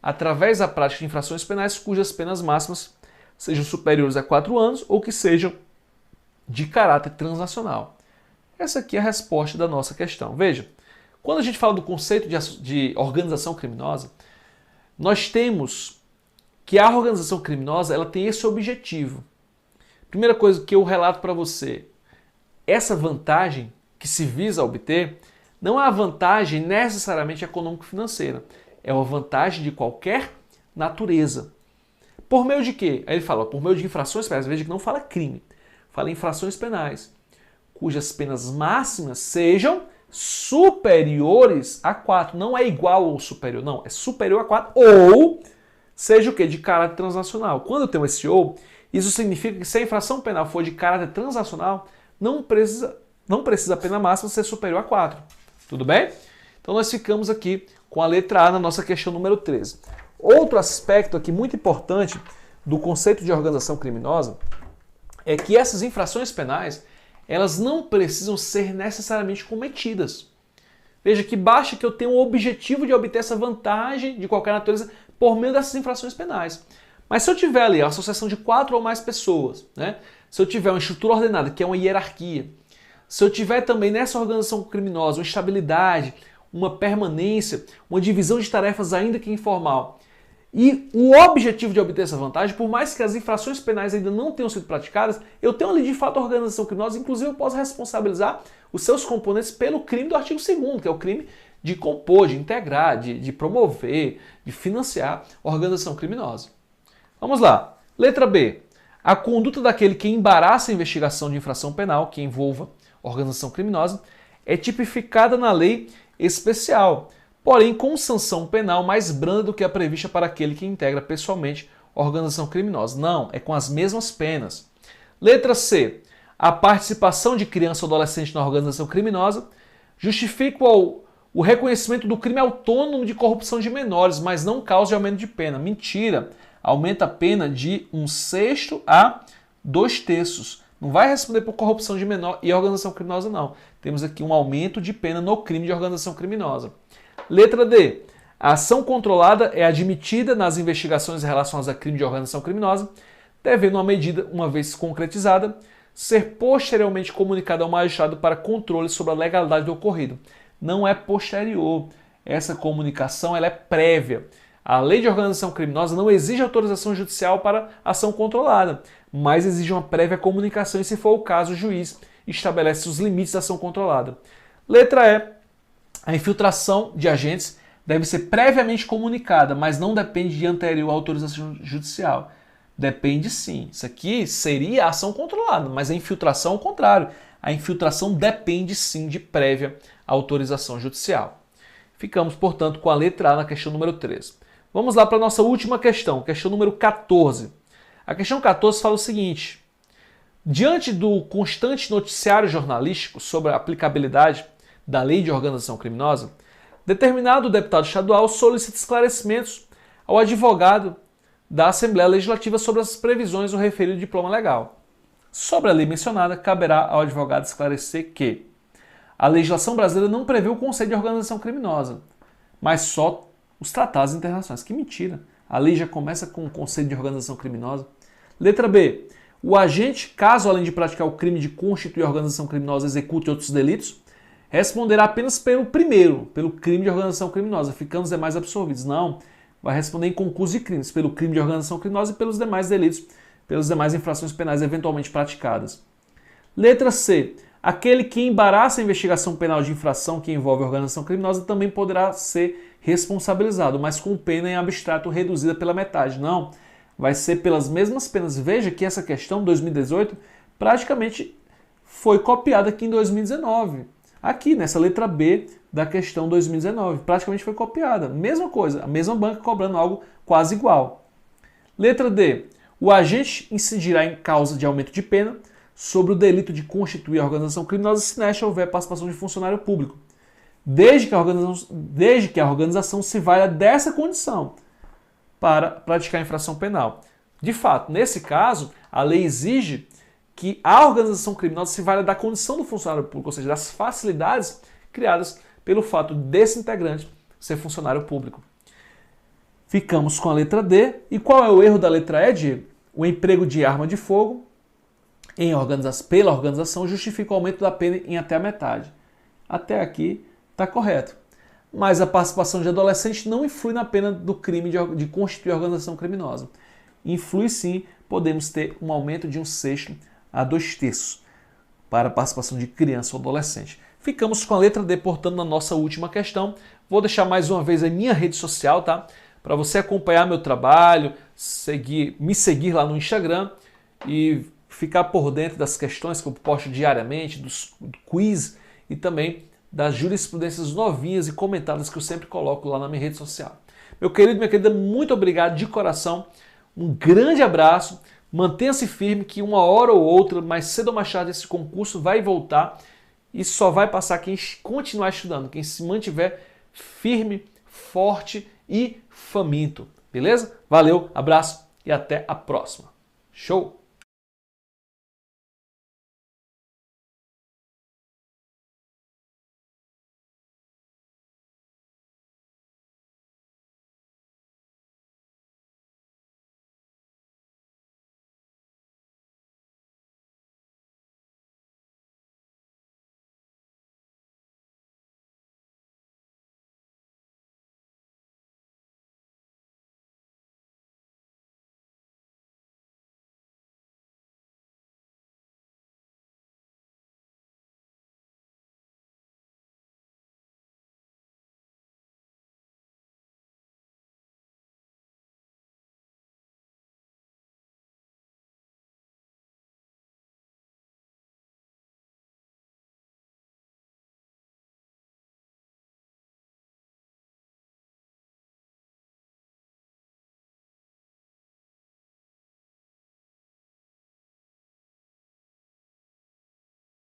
através da prática de infrações penais cujas penas máximas sejam superiores a 4 anos ou que sejam de caráter transnacional. Essa aqui é a resposta da nossa questão. Veja, quando a gente fala do conceito de organização criminosa, nós temos que a organização criminosa ela tem esse objetivo. Primeira coisa que eu relato para você, essa vantagem que se visa obter não é a vantagem necessariamente econômico-financeira, é uma vantagem de qualquer natureza. Por meio de quê? Aí ele fala, por meio de infrações penais. Veja que não fala crime, fala infrações penais, cujas penas máximas sejam superiores a 4. Não é igual ou superior, não, é superior a 4 ou seja o quê? De caráter transnacional. Quando eu tenho esse ou, isso significa que se a infração penal for de caráter transnacional, não precisa a pena máxima ser superior a 4. Tudo bem? Então nós ficamos aqui com a letra A na nossa questão número 13. Outro aspecto aqui muito importante do conceito de organização criminosa é que essas infrações penais, elas não precisam ser necessariamente cometidas. Veja que basta que eu tenha o objetivo de obter essa vantagem de qualquer natureza por meio dessas infrações penais. Mas se eu tiver ali a associação de 4 ou mais pessoas, né? Se eu tiver uma estrutura ordenada, que é uma hierarquia, se eu tiver também nessa organização criminosa uma estabilidade, uma permanência, uma divisão de tarefas ainda que informal, e o objetivo de obter essa vantagem, por mais que as infrações penais ainda não tenham sido praticadas, eu tenho ali de fato a organização criminosa, inclusive eu posso responsabilizar os seus componentes pelo crime do artigo 2º, que é o crime de compor, de integrar, de promover, de financiar a organização criminosa. Vamos lá. Letra B. A conduta daquele que embaraça a investigação de infração penal que envolva organização criminosa é tipificada na lei especial, porém com sanção penal mais branda do que a prevista para aquele que integra pessoalmente organização criminosa. Não, é com as mesmas penas. Letra C. A participação de criança ou adolescente na organização criminosa justifica o reconhecimento do crime autônomo de corrupção de menores, mas não causa aumento de pena. Mentira. Aumenta a pena de 1/6 a 2/3. Não vai responder por corrupção de menor e organização criminosa, não. Temos aqui um aumento de pena no crime de organização criminosa. Letra D. A ação controlada é admitida nas investigações relacionadas a crime de organização criminosa, devendo uma medida, uma vez concretizada, ser posteriormente comunicada ao magistrado para controle sobre a legalidade do ocorrido. Não é posterior. Essa comunicação ela é prévia. A lei de organização criminosa não exige autorização judicial para ação controlada, mas exige uma prévia comunicação e, se for o caso, o juiz estabelece os limites da ação controlada. Letra E. A infiltração de agentes deve ser previamente comunicada, mas não depende de anterior autorização judicial. Depende sim. Isso aqui seria a ação controlada, mas a infiltração ao contrário. A infiltração depende sim de prévia autorização judicial. Ficamos, portanto, com a letra A na questão número 3. Vamos lá para a nossa última questão número 14. A questão 14 fala o seguinte: diante do constante noticiário jornalístico sobre a aplicabilidade da lei de organização criminosa, determinado deputado estadual solicita esclarecimentos ao advogado da Assembleia Legislativa sobre as previsões do referido diploma legal. Sobre a lei mencionada, caberá ao advogado esclarecer que a legislação brasileira não prevê o conceito de organização criminosa, mas só os tratados internacionais. Que mentira! A lei já começa com o conceito de organização criminosa. Letra B. O agente, caso além de praticar o crime de constituir organização criminosa, execute outros delitos, responderá apenas pelo primeiro, pelo crime de organização criminosa, ficando os demais absorvidos. Não, vai responder em concurso de crimes, pelo crime de organização criminosa e pelos demais delitos, pelas demais infrações penais eventualmente praticadas. Letra C. Aquele que embaraça a investigação penal de infração que envolve organização criminosa também poderá ser responsabilizado, mas com pena em abstrato reduzida pela metade. Não, vai ser pelas mesmas penas. Veja que essa questão, 2018, praticamente foi copiada aqui em 2019. Aqui, nessa letra B da questão 2019, praticamente foi copiada. Mesma coisa, a mesma banca cobrando algo quase igual. Letra D. O agente incidirá em causa de aumento de pena sobre o delito de constituir a organização criminosa se nesta houver participação de funcionário público, desde que a organização se valha dessa condição para praticar a infração penal. De fato, nesse caso, a lei exige que a organização criminosa se valha da condição do funcionário público, ou seja, das facilidades criadas pelo fato desse integrante ser funcionário público. Ficamos com a letra D. E qual é o erro da letra E, Diego? O emprego de arma de fogo pela organização justifica o aumento da pena em até a metade. Até aqui está correto. Mas a participação de adolescente não influi na pena do crime de constituir organização criminosa. Influi sim, podemos ter um aumento de 1/6 a 2/3 para a participação de criança ou adolescente. Ficamos com a letra D, portanto, na nossa última questão. Vou deixar mais uma vez a minha rede social, tá? Para você acompanhar meu trabalho, me seguir lá no Instagram e ficar por dentro das questões que eu posto diariamente, do quiz e também das jurisprudências novinhas e comentadas que eu sempre coloco lá na minha rede social. Meu querido, minha querida, muito obrigado de coração. Um grande abraço. Mantenha-se firme que uma hora ou outra, mais cedo ou mais tarde, esse concurso vai voltar e só vai passar quem continuar estudando, quem se mantiver firme, forte e faminto. Beleza? Valeu, abraço e até a próxima. Show!